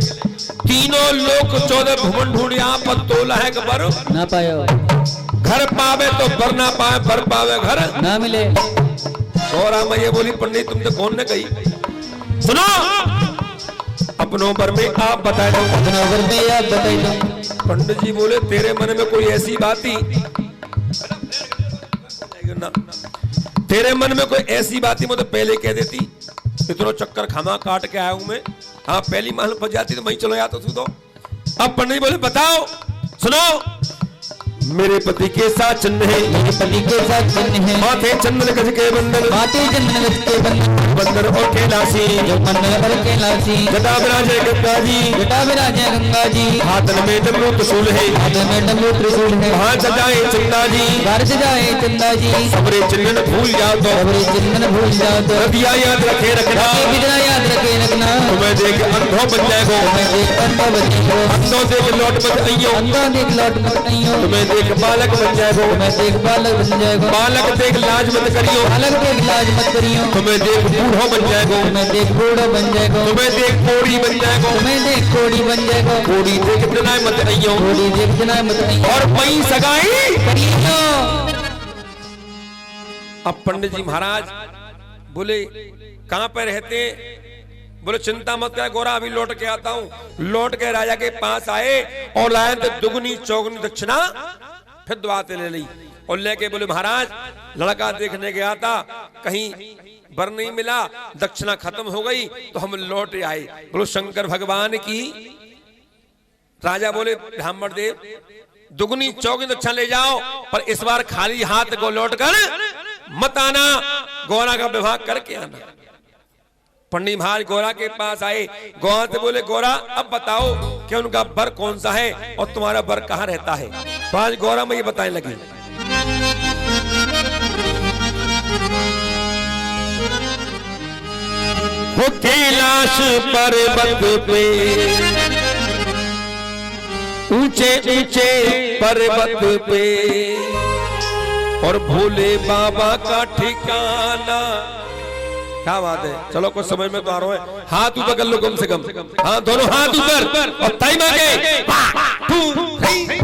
तीनों लोग 14 भुवन ढूंढिया पर तोला है बर ना पायो, घर पावे तो बर ना पावे, बर पावे घर ना मिले। गौरा मैया बोली पंडित तुम तो कौन ने कही? सुनो अपनों पर में आप बताए दो, अपनों पर में आप बताई दो। पंडित जी बोले तेरे मन में कोई ऐसी बात थी, तेरे मन में कोई ऐसी बात ही मुझे पहले कह देती। इतना चक्कर खामा काट के आया हूं मैं। हाँ पहली मालूम पड़ जाती तो मैं चलो या तो तू दो। अब पंडित बोले बताओ। सुनो मेरे पति के साथ चंद्र है, मेरे पति के साथ चंद्र है, माथे चंदन गज के बंधन, माथे चंदन गज के बंधन और कैलाशी, जो बंधन पर कैलाशी, जटा विराजे गंगा जी, जटा विराजे गंगा जी, हाथन में डमरू त्रिशूल है, हाथ में डमरू त्रिशूल है, वहां सजाए चंदा जी, घर सजाए चंदा जी, सबरे चिन्हन भूल जाओ तो, सबरे चिन्हन भूल जाओ तो, रतिया याद रखे रखना, कितना याद रखे रखना, तुम्हें देख अंधों बन जाएगो, तुम्हें देख अंधों बन जाएगो, अंधों देख लौट मत आइयो, अंधों देख लौट मत आइयो, तुम्हें देख बालक बन जाएगो, तुम्हें देख बालक बन जाएगो, बालक देख लाज मत करियो, बालक देख लाज मत करियो, तुम्हें देख बूढ़ो बन जाएगो, तुम्हें देख बूढ़ो बन जाएगो, तुम्हें देख कोड़ी बन जाएगो, तुम्हें देख कोड़ी बन जाएगो, कोड़ी देख जनाए मत आइयो, कोड़ी देख जनाए मत आइयो, और पई सगाई करियो। अब पंडित जी महाराज बोले कहां पे रहते? बोले चिंता मत कर गौरा अभी लौट के आता हूं। लौट के राजा के पास आए और लाए तो दुगनी चौगनी दक्षिणा फिर दुआते ले ली और लेके बोले महाराज लड़का देखने गया था, कहीं वर नहीं मिला, दक्षिणा खत्म हो गई, तो हम लौट आए। बोलो शंकर भगवान की। राजा बोले ब्राह्मण देव दुगनी चौगुनी दक्षिणा ले जाओ, पर इस बार खाली हाथ को लौट कर मत आना, गौरा का विवाह करके आना। पंडित महाराज गौरा के पास आए, गौरा से बोले गौरा अब बताओ कि उनका वर कौन सा है और तुम्हारा वर कहाँ रहता है। तो आज गौरा में ये बताने लगी। वो कैलाश पर्वत पे ऊंचे ऊंचे पर्वत पे और भोले बाबा का ठिकाना। क्या बात है, चलो कुछ समझ में तो आ रहा है। हाथ ऊपर कर लो कम से कम, हाँ दोनों हाथ ऊपर और टाइम आगे। 1 2 3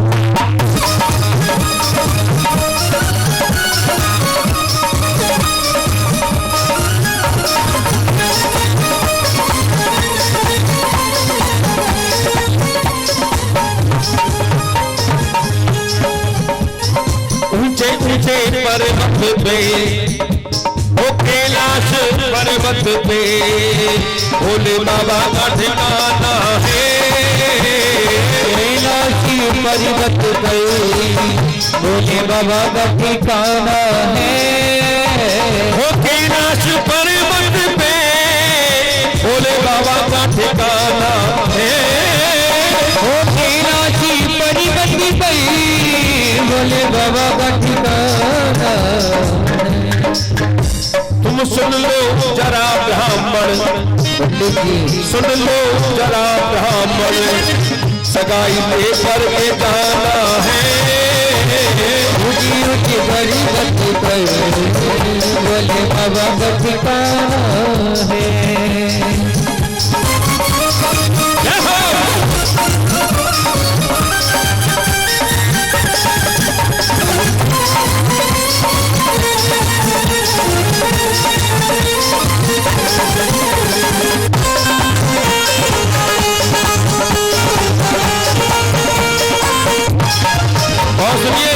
ऊंचे ऊंचे पर्वत पे वो कैलाश पर्वत पे भोले बाबा का ठिकाना है। कैलाशी पर्वत पे भोले बाबा का ठिकाना है। वो कैलाश पर्वत पे भोले बाबा का ठिकाना है। वो कैलाशी पर्वत पे भोले बाबा का ठिकाना। तुम सुन लो जरा ब्राह्मण, सुन लो जरा ब्राह्मण, सगाई पेपर के जाना है। ऊंची ऊंची पर्वत पे भोले बाबा का ठिकाना है। और सुनिए,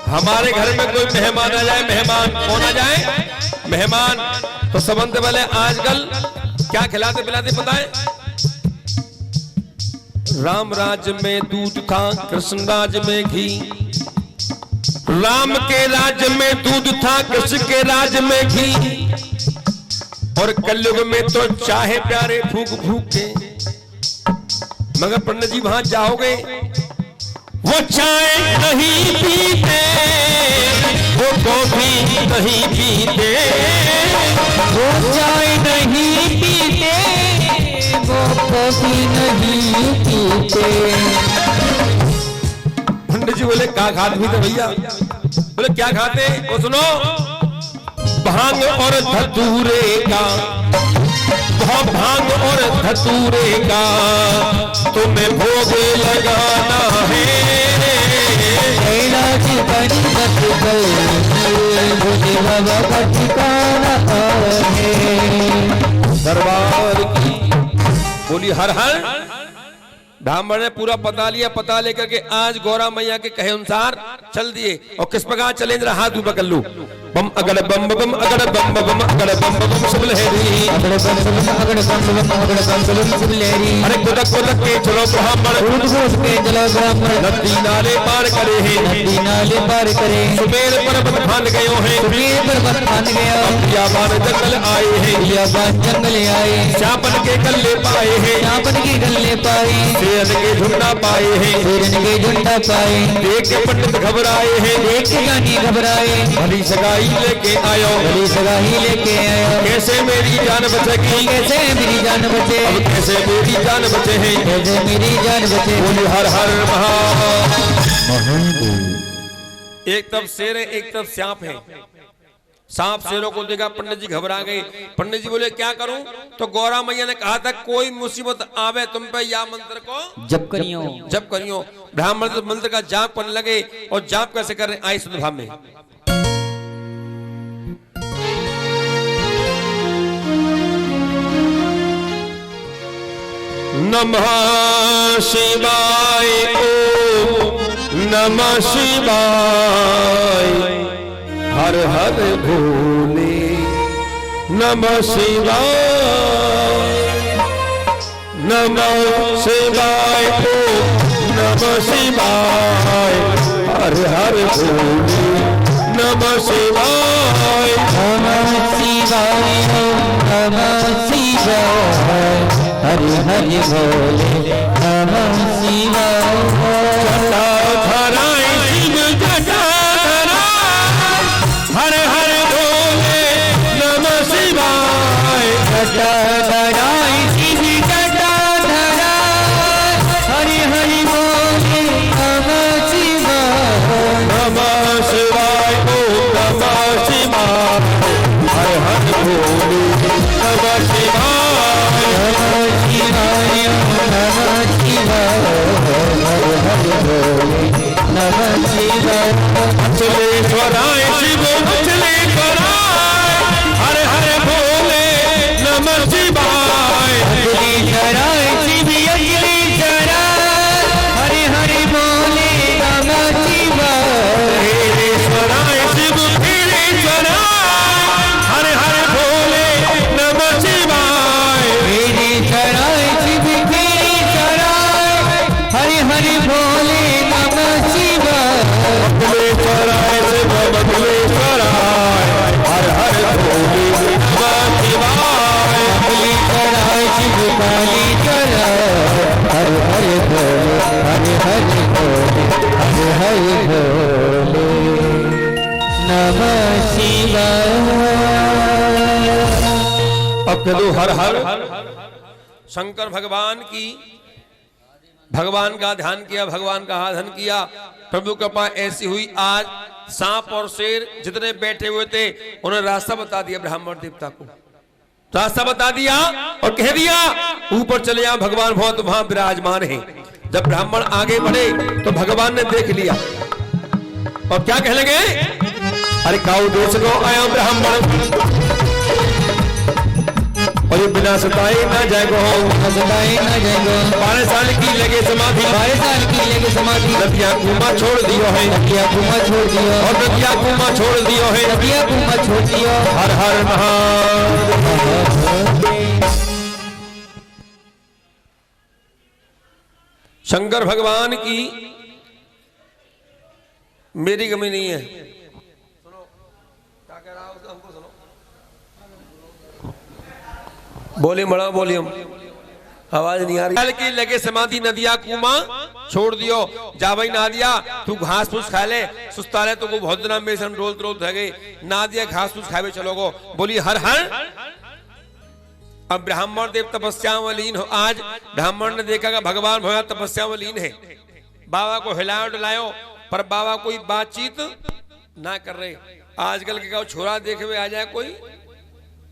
हमारे घर में कोई मेहमान आ जाए, मेहमान कौन आ जाए, मेहमान तो सबसे पहले आजकल क्या खिलाते पिलाते पता है? राम राज्य में दूध था, कृष्ण राज्य में घी। राम के राज्य में दूध था, कृष्ण के राज्य में घी। और कलयुग में तो चाहे प्यारे फूक फूक के। मगर पंडित जी वहां जाओगे वो चाय नहीं पीते, वो कॉफी नहीं पीते, वो चाय नहीं पीते, वो कॉफी नहीं पीते। पंडित जी बोले क्या खाते पीते भैया? बोले क्या खाते? वो सुनो, भांग और धतूरे का, भांग और धतूरे का तुम्हें भोग लगाना है। कैलाशी पर्वत पे भोले बाबा का ठिकाना है। दरबार की बोली हर हर। ब्राह्मण ने पूरा पता लिया, पता लेकर के आज गौरा मैया के कहे अनुसार चल दिए। और किस प्रकार चले, जरा हाथ ऊपर कर लो। बम अगड़ बम बम अगड़ बम बम अगड़ बम बम सब लहरी, अगड़ बम बम अगड़ बम बम अगड़ बम बम सब लहरी। अरे कुदक कुदक के चलो ब्राह्मण, कूद कूद के चलो ब्राह्मण, नदी नाले पार करे हैं, नदी नाले पार करे। सुमेर पर्वत फान गए हैं, सुमेर पर्वत फान गया। बियाबान जंगल आए हैं, बियाबान जंगल आए। चापन के गल्ले पाए हैं, चापन के गल्ले पाए। शेरन के झुंडा पाए हैं, शेरन के झुंडा पाए। देख के पंडित घबराए हैं, देख के गानी घबराए। भली सगाई लेके आयो, भली सगाई लेके आयो। कैसे मेरी जान बचेगी, कैसे मेरी जान बचे, अब कैसे मेरी जान बचे हैं, कैसे मेरी जान बचे। बोली हर हर महादेव। एक तरफ शेर है, एक तरफ सांप है। सांप शेरों को देखा, पंडित जी घबरा गए। पंडित जी बोले क्या करूं? तो गौरा मैया ने कहा था कोई मुसीबत आवे तुम पे या मंत्र को जप करियो, जप करियो। ब्राह्मण तो मंत्र का जाप करने लगे। और जाप कैसे कर रहे आए सुन भाव में। नमः शिवाय, ओम नमः शिवाय, हर हर भोले। नमः शिवाय नमः शिवाय ओम नमः शिवाय हर हर भोले नमः शिवाय नमः शिवाय नमः शिवाय हरि हरि बोले नमः शिवाय जटाधराय शिव जटाधराय हर हर भोले नमः शिवाय जटाधराय शिव जटाधराय हरि हरि बोले नमः शिवाय नमः शिवाय ओम नमः शिवाय हर हर भोले नमः शिवाय नमः शिवाय नमः शिवाय हरि हरि बोले नमः शिवाय अचलेश्वराय शिव अचलेश्वराय हर हर भोले नमः शिवाय अखिलेश्वराय शिव अखिलेश्वराय हरि हरि बोले नमः शिवाय खीरेश्वराय शिव खीरेश्वराय हर हर भोले नमः शिवाय खीरेश्वराय शिव खीरेश्वराय हरि हरि बोले नमः शिवाय अखिलेश्वराय शिव अखिलेश्वराय हर हर भोले नमः शिवाय अखिलेश्वराय शिव कालीश्वराय हरि हरि बोले हरि हरि बोले हरि हरि बोले नमः शिवाय अब कह दो हर हर शंकर भगवान की भगवान का ध्यान किया भगवान का आराधन किया प्रभु कृपा ऐसी हुई आज सांप और शेर जितने बैठे हुए थे उन्होंने रास्ता बता दिया ब्राह्मण देवता को रास्ता बता दिया और कह दिया ऊपर चले आओ भगवान बहुत वहां विराजमान है जब ब्राह्मण आगे बढ़े तो भगवान ने देख लिया और क्या कहने लगे अरे काऊ देश को आया ब्राह्मण और ये बिना सताए ना जाएगो सदाई न जाएगो 12 साल की लगे समाधि 12 साल की लेके समाधि नदिया कुमा छोड़ दियो है नदिया कुमा छोड़ दियो और नदिया कुमा छोड़ दियो है नदिया कुमा छोड़ दियो हर हर महादेव शंकर भगवान की मेरी कमी नहीं है सुनो क्या कह रहा है हमको सुनो बोले बड़ा वॉल्यूम आवाज नहीं आ रही की लगे समाधि नदिया कुमा छोड़ दियो जा भाई ना दिया तू घास फूस खा ले सुस्ता ले तो को बहुत दिन में हम रोल रोल रह गए ना दिया घास फूस खावे चलोगो बोली हर हर अब ब्राह्मण देव तपस्या में लीन हो आज ब्राह्मण ने देखा कि भगवान भगवान तपस्या में लीन है बाबा को हिलायो डुलायो पर बाबा कोई बातचीत ना कर रहे आजकल के कहो छोरा देखे हुए आ जाए कोई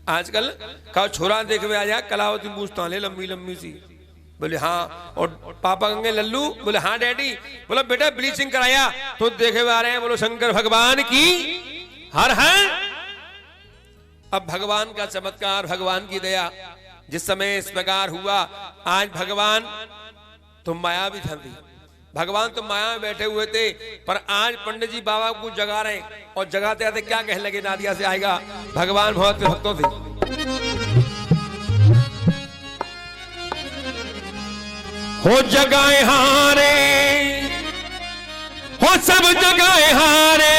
आजकल कहो छोरा देखे हुए आ जाए कलावती पूछता ले लंबी लंबी सी बोले हाँ और पापा कहेंगे लल्लू बोले हाँ डैडी बोला बेटा ब्लीचिंग कराया तो देखे हुए आ रहे हैं बोलो शंकर भगवान की हर हर अब भगवान का चमत्कार भगवान की दया जिस समय इस प्रकार हुआ आज भगवान तो माया भी थी भगवान तो माया में बैठे हुए थे पर आज पंडित जी बाबा को जगा रहे और जगाते आते क्या कहने लगे नादिया से आएगा भगवान बहुत भक्तों थे हो जगाए हारे हो सब जगाए हारे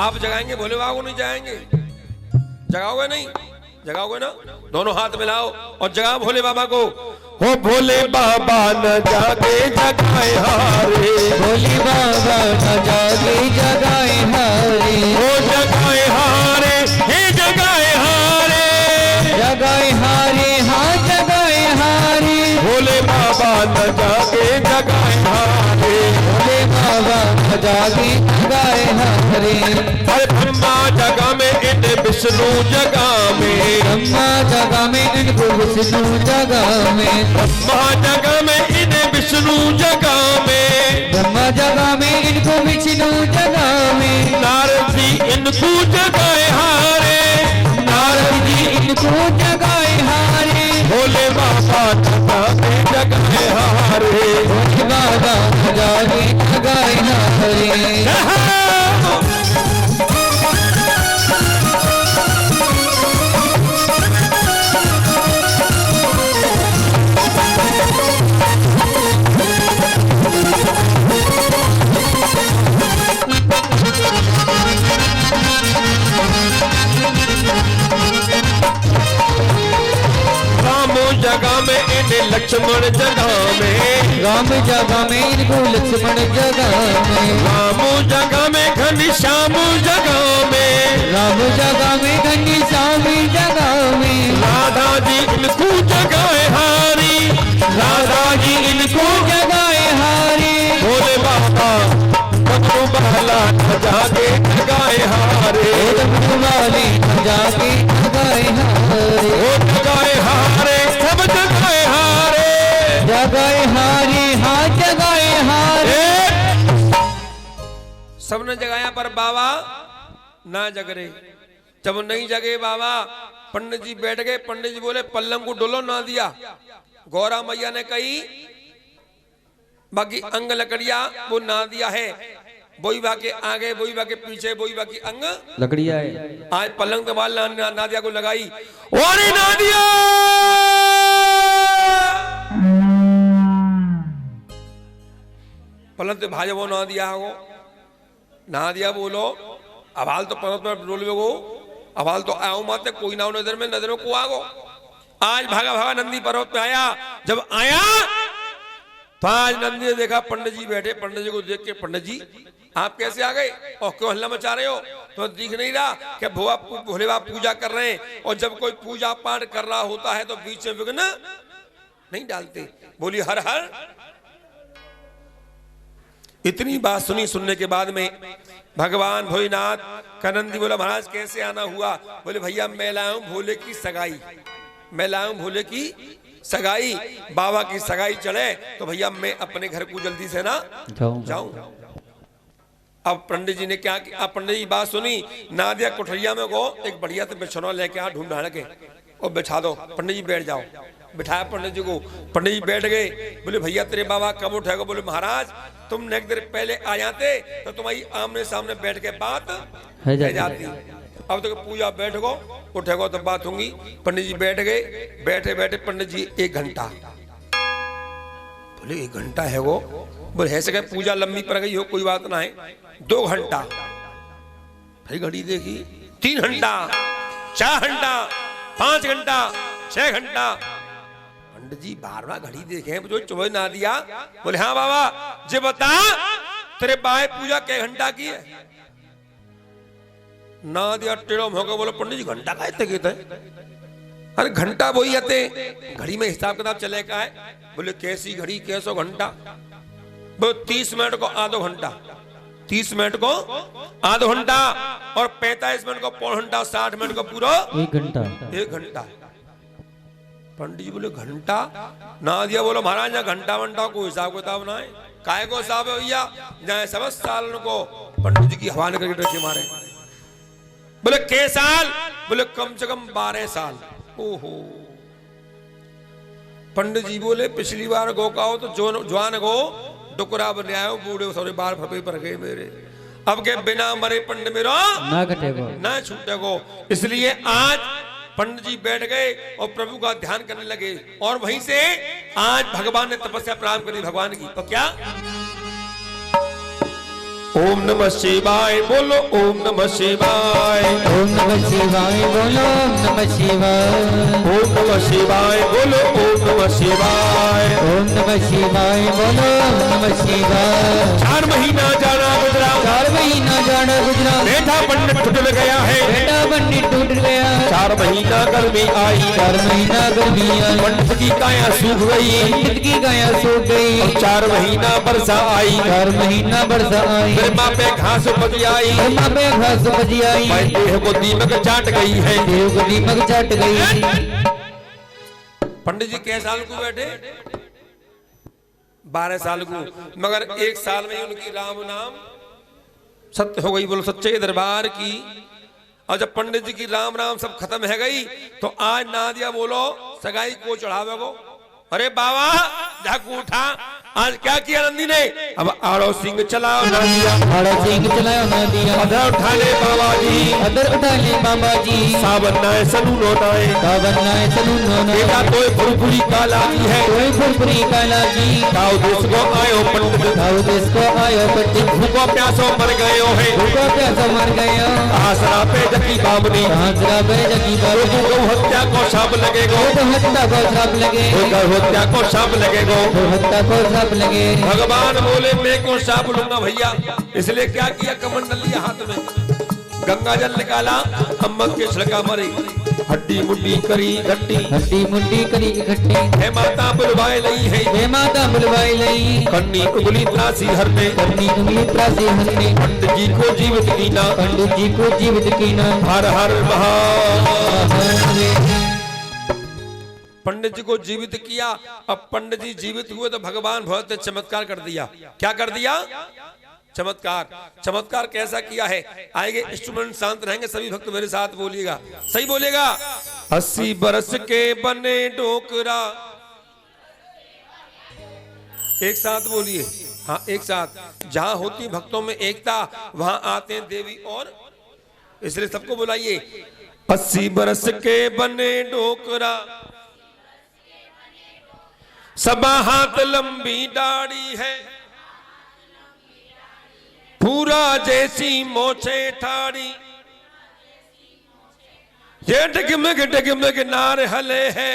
आप जगाएंगे भोले बाबा को नहीं जाएंगे जगाओगे नहीं जगाओगे ना दोनों हाथ मिलाओ और जगाओ भोले बाबा को हो भोले बाबा न जागे जगाए हारे भोले बाबा न जागे जगाए हारे हो जगाए हारे हे जगाए हारे जगाए हारे हाँ जगाए हारे भोले बाबा न जागे जगाए हारे भोले बाबा न जागे जगाए हारे हर ब्रह्मा जगा में इन विष्णु जगा में ब्रह्मा जगा में इनको विष्णु जगा में ब्रह्मा जगा में इन विष्णु जगा में ब्रह्मा जगा में इनको विष्णु जगा में नारद जी इनको जगाए हारे नारद जी इनको जगाए हारे भोले बाबा जगाए हारे भोले बाबा न जागे जगाए हारे लक्ष्मण जगह में, राम जगह में इनको लक्ष्मण जगह में, राम जगह में घनश्याम जगह में, राम जगह में घनश्याम जगह में, राधा जी इनको जगाए हारी, राधा जी इनको जगाए हारी, भोले बाबा डमरू वाला जाके जगाए हारे, डमरू वाले जाके जगाए हारे, वो जगाए हारे, सब जगाए हारे, जगाए हारे, हाँ जगाए हारे। सबने जगाया पर बाबा ना जग रहे। जब नहीं जगे बाबा, पंडित जी बैठ गए। पंडित जी बोले पल्लम को डोलो ना दिया। गौरा मैया ने कही बाकी अंग लकड़िया वो ना दिया है, बोई बा के आगे, बोई बा के पीछे, बोई बा की अंग लकड़िया है। आज पलंग के बाल नादिया को लगाई, और नादिया पलंग तो भाजो वो नादिया हो, नादिया बोलो अवाल तो पर्वत पर डोल गो, अवाल तो आओ माते कोई ना हो नजर में, नजरों को आगो। आज भागा भागा नंदी पर्वत पे आया। जब आया तो आज नंदी ने देखा पंडित जी बैठे। पंडित जी को देख के, पंडित जी आप कैसे आ गए और क्यों हल्ला मचा रहे हो? तो दिख नहीं रहा कि भोले बाबा पूजा कर रहे हैं, और जब कोई पूजा पाठ कर रहा होता है तो बीच में विघ्न नहीं डालते। बोली हर हर। इतनी बात सुनने के बाद में भगवान भोलेनाथ का नंदी बोला महाराज कैसे आना हुआ? बोले भैया मैं लाया हूं भोले की सगाई, मैं लाया हूं भोले की सगाई। बाबा की सगाई चढ़े तो भैया मैं अपने घर को जल्दी से ना जाऊं। अब पंडित जी ने क्या किया? पंडित जी बात सुनी, नादिया कोठरिया में गो एक बढ़िया से बिछौना लेके आ ढूंढ ढाड़ के और बिछा दो। पंडित जी बैठ जाओ। बिठाया पंडित जी को। पंडित जी बैठ गए। बोले भैया तेरे बाबा कब उठेगा? बोले महाराज तुम एक देर पहले आ जाते तो तुम्हारी आमने सामने बैठ के बात है जाती। अब तो पूजा बैठ गो, उठेगो तो बात होंगी। पंडित जी बैठ गए। बैठे बैठे पंडित जी 1 घंटा। बोले 1 घंटा है वो? बोले है सके पूजा लंबी पड़ गई हो, कोई बात ना है। 2 घंटा। फिर घड़ी देखी 3 घंटा, 4 घंटा, 5 घंटा, 6 घंटा। पंडित जी बार-बार घड़ी देखे, जो चुभ ना दिया। बोले हाँ बाबा जे बता तेरे बाएं पूजा कै घंटा की है? ना दिया टेढ़ो होगा। बोलो पंडित जी घंटा का इतने कहते हैं? अरे घंटा वही आते, घड़ी में हिसाब किताब चले का है। बोले कैसी घड़ी, कैसो घंटा? बोले 30 मिनट को आधो घंटा, 30 मिनट को आधो घंटा, और 45 मिनट को पौन घंटा, 60 मिनट को पूरा 1 घंटा। 1 घंटा। पंडित जी बोले घंटा ना दिया। बोलो महाराज यहाँ घंटा वंटा को हिसाब किताब ना है। काय को हिसाब है भैया? जहाँ समस्त साल को पंडित जी की हवाले करके रखे मारे। बोले के साल? बोले कम से कम 12 साल। ओहो। पंडित जी बोले पिछली बार गो का हो तो जवान गो डुकरा बने आयो, बूढ़े सारे बाल फपे पर गए मेरे। अब के बिना मरे पंडित मेरा ना घटेगो ना छूटेगो। इसलिए आज पंडित जी बैठ गए और प्रभु का ध्यान करने लगे। और वहीं से आज भगवान ने तपस्या प्रारंभ करी भगवान की। तो क्या? ओम नमः शिवाय बोलो, ओम नमः शिवाय, ओम नमः शिवाय बोलो, ओम नमः शिवाय, ओम नमः शिवाय बोलो, ओम नमः शिवाय, ओम नमः शिवाय बोलो, ओम नमः शिवाय। 4 महीना जाना गुजरा, 4 महीना जाना गुजरा, बेटा पंडित टूट गया है, बेटा पंडित टूट गया। 4 महीना गर्मी आई, 4 महीना गर्मी आई, पंडित की काया सूख गई, पंडित की काया सूख गई। 4 महीना वर्षा आई, 4 महीना वर्षा आई, माँ पे घास उपज आई, माँ पे घास उपज आई, देह को दीमक चाट गई है, देह को दीमक चाट गई। पंडित जी कै साल को बैठे? 12 साल को। मगर 1 साल में उनकी राम नाम सत्य हो गई। बोलो सच्चे दरबार की। और जब पंडित जी की राम नाम सब खत्म है गई तो आज ना दिया बोलो सगाई को चढ़ावे को। अरे बाबा जागू उठा, आज क्या किया नंदी ने? अब आड़ो सिंह चलाओ ना दिया, आड़ो सिंह चलाओ ना दिया, अधर उठा ले बाबा जी, अधर उठा ले बाबा जी, सावन नाय सनू नोनाए, सावन नाय सनू नोनाए, बेटा तोय फुरफुरी काला की है, तोय फुरफुरी काला जी, ताऊ देश को आयो पंडित, ताऊ देश को आयो पंडित, भूखो प्यासो मर गयो है, भूखो प्यासो मर गयो, सहस्रा पे जकी बामनी, सहस्रा पे जकी बामनी, गौ हत्या को शाप लगेगो, गौ हत्या को शाप लगे, गौ हत्या को शाप लगेगो, गौ हत्या को शाप लगे। भगवान बोले मैं को शाप लूंगा भैया, इसलिए क्या किया, कमंडल लिया हाथ में, गंगा जल निकाला, अम्मक के छिड़का मरे, हड्डी मुड्डी करी इकट्ठी, हड्डी मुड्डी करी इकट्ठी, हे माता बुलवाए लई है, हे माता बुलवाई लई, कन्नी उंगली त्रासी हरने, कन्नी उंगली त्रासी हरने, पंडित जी को जीवित कीना, पंडित जी को जीवित कीना, हर हर महादेव। हरे। पंडित जी को जीवित किया। अब पंडित जी जीवित हुए तो भगवान बहुत चमत्कार कर दिया। क्या कर दिया? चमत्कार। चमत्कार कैसा किया है? आएंगे, इंस्ट्रूमेंट शांत रहेंगे, सभी भक्त मेरे साथ बोलिएगा, सही बोलेगा। 80 बरस के बने डोकरा, एक साथ बोलिए, हाँ एक साथ। जहां होती भक्तों में एकता, वहां आते हैं देवी, और इसलिए सबको बुलाइए। 80 बरस के बने डोकरा, सबा हाथ लंबी दाढ़ी है, पूरा जैसी मोछे ठाड़ी, ये डगमग नार हले है।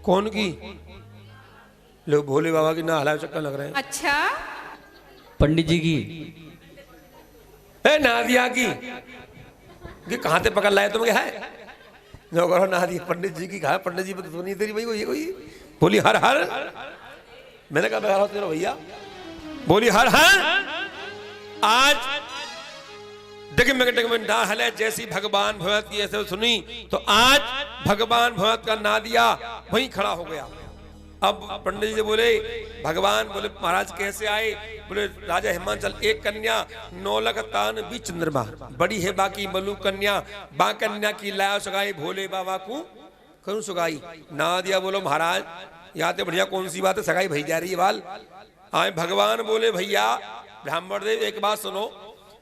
कौन की? लोग भोले बाबा की ना हलाए चक्कर लग रहे हैं। अच्छा, पंडित जी की, नादिया की कहां से पकड़ लाए तुम? क्या है जो करो नादिया? पंडित जी की कहा? पंडित जी तो सुनी तेरी भाई, कोई बोली हर हर। मैंने कहा तेरा भैया बोली हर हर। आज डगमग ना हले जैसी भगवान भगवत की ऐसे सुनी, तो आज भगवान भगवत का नादिया वहीं खड़ा हो गया। अब पंडित जी बोले, भगवान बोले महाराज कैसे आए? बोले राजा हिमांचल, एक कन्या 9 लाख तान भी चंद्रमा, बड़ी है बाकी मलू कन्या, बा कन्या की लाया सगाई, भोले बाबा को करूं सगाई। ना दिया। बोलो महाराज यहाँ तो बढ़िया कौन सी बात है, सगाई भई जा रही है बाल। आए भगवान बोले भैया ब्राह्मण देव एक बात सुनो,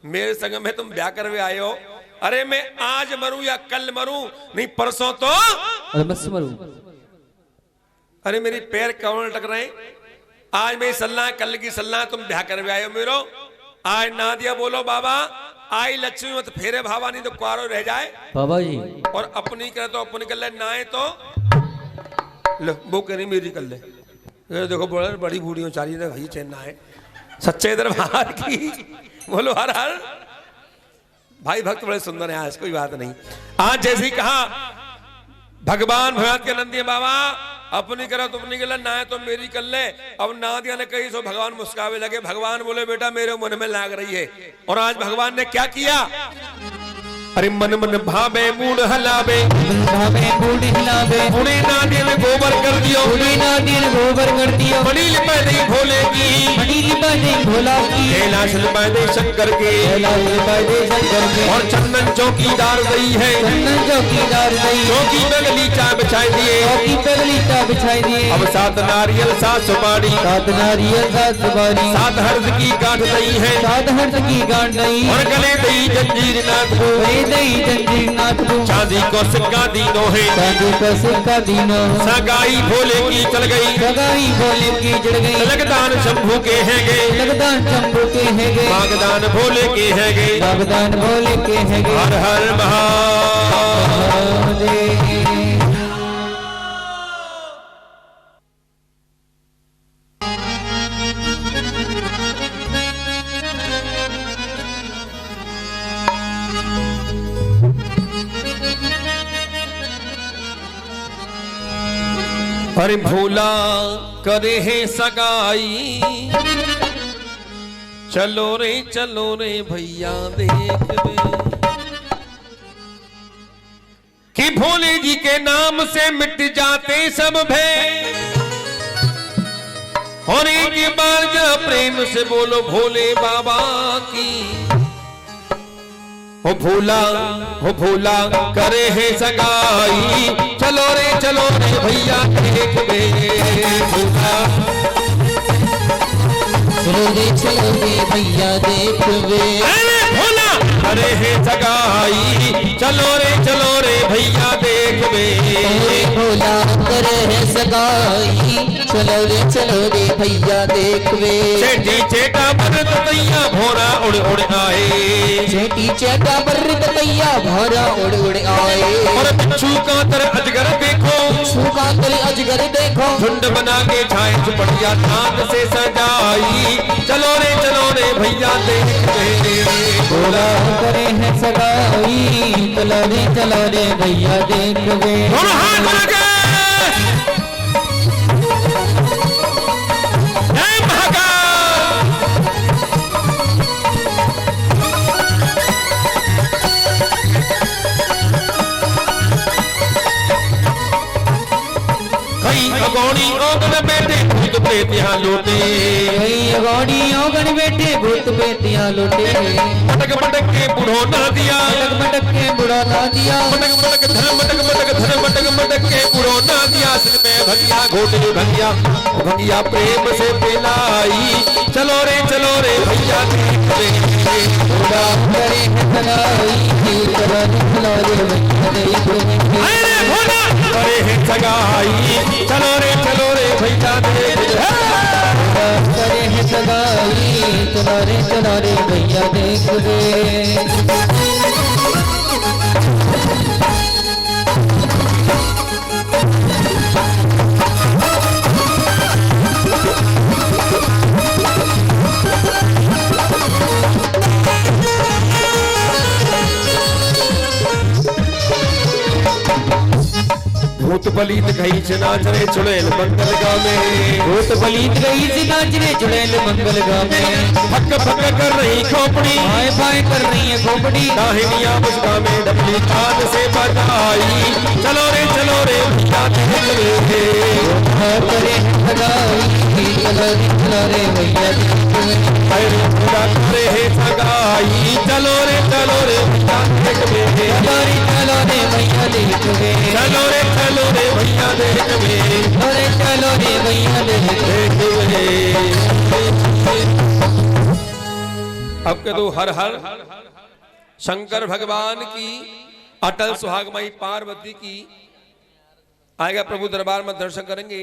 मेरे संग में तुम ब्याह करवे आए हो। अरे मैं आज मरूं या कल मरूं, नहीं परसों तो मरू। अरे मेरी पैर कौन लटक रहे हैं? आज मेरी सलाह, कल की सलाह, तुम ब्याह करवे आए हो मेरो। आज ना दिया। बोलो बाबा आई लक्ष्मी मत फेरे भावा, नहीं तो कुआरो रह जाए बाबा जी। और अपनी करे तो अपनी कर ले, ना है तो लो वो कह रही मेरी कर ले। ये देखो बड़ी बूढ़ी चारी ने भाई चैन ना है, सच्चे दरबार की। बोलो हर हर। भाई भक्त बड़े सुंदर है आज, कोई बात नहीं। आज जैसे ही कहा भगवान भगवत के नंदी बाबा, अपनी करो तुम नहीं कर, ना है तो मेरी कर ले। अब ना दिया ने कही सो भगवान मुस्कावे लगे। भगवान बोले बेटा मेरे मन में लाग रही है। और आज भगवान ने क्या किया? अरे मन मन भावे मूड हलावे, भावे मूड हिलावे, पुणे नादिया में गोबर कर दियो, पुणे नादिया में गोबर कर दियो, बड़ी लिपाई दई भोले की, बड़ी लिपाई दई भोला की, कैलाश लिपाई दई शंकर के, कैलाश लिपाई दई शंकर के, और चंदन चौकीदार दई है, चंदन चौकीदार दई, चौकी पे गलीचा बिछाई दिए, चौकी पे गलीचा बिछाई दिए। अब 7 नारियल 7 सुपारी, 7 नारियल 7 सुपारी, 7 हर्ष की गांठ दई है, 7 हर्ष की गांठ दई, और गले दई जंजीर नाथ को, दई जंजीर नाथ को, चांदी को सिक्का दीनो है, चांदी को सिक्का दीनो, सगाई भोले की चल गई, सगाई भोले की जड़ गई, लगदान शंभू के है गए, लगदान शंभू के है गए, मागदान भोले के है गए, मागदान भोले के है गए। हर हर महादेव। अरे भोला करे है सगाई, चलो रे भैया देख रे, कि भोले जी के नाम से मिट जाते सब भय। और एक बार जो प्रेम से बोलो भोले बाबा की। हो भोला करे है सगाई, चलो रे भैया देख रे भोला, चलो रे भैया देख रे भोला करे है सगाई, चलो रे भैया देख में। भोला करे है सगाई, चलो रे भैया देख वे। चेटी चेटा बरत दैया भोरा उड़ उड़ आए। चेटी चेटा बरत दैया भोरा उड़ उड़ आए। और बिच्छू का तर अजगर देखो, सुकांतर अजगर देखो, झुंड बना के छाए झुपड़िया चांद से सजाई। चलो रे भैया देख वे। भोला करे है सगाई, चलो रे भैया देख वे। दोनों हाथ लगे जय महाकाल। कई अगौड़ी ओगन बेटे भूत प्रेत यहाँ लौटे। गौड़ी ओगन बेटे भूत बेटियां लुटे। मटक मटक के बूढ़ो ना दिया, मटक के बुढ़ा ना दिया। मटक मटक धर मटक मटक धर मटक मटक के बूढ़ो ना दिया। सिर में भगिया घोट जो भगिया, भगिया प्रेम से पिलाई। चलो रे भैया देख वे। भोला करे है सगाई, चलो रे भैया देख वे। अरे भोला करे है सगाई, चलो रे भैया देख वे। करे है सगाई, चलो रे भैया देख वे। भूत पलीत गई से नाचरे चुड़ैल मंगल गावे। भूत पलीत गई से नाचरे चुड़ैल मंगल गावे। फक फक कर रही खोपड़ी, पाए पाए कर रही है खोपड़ी। दाहिनिया मुस्का में डबली कान से बजाई। चलो रे भैया देख वे। करे है सगाई, चलो रे भैया देख वे। अरे भोला करे है सगाई, चलो रे भैया देख वे। चलो रे भैया देख वे। चलो रे भैया देख वे। चलो रे भैया देख वे। अब के दो हर हर शंकर भगवान की, अटल सुहागमाई पार्वती की। आएगा प्रभु दरबार में दर्शन करेंगे।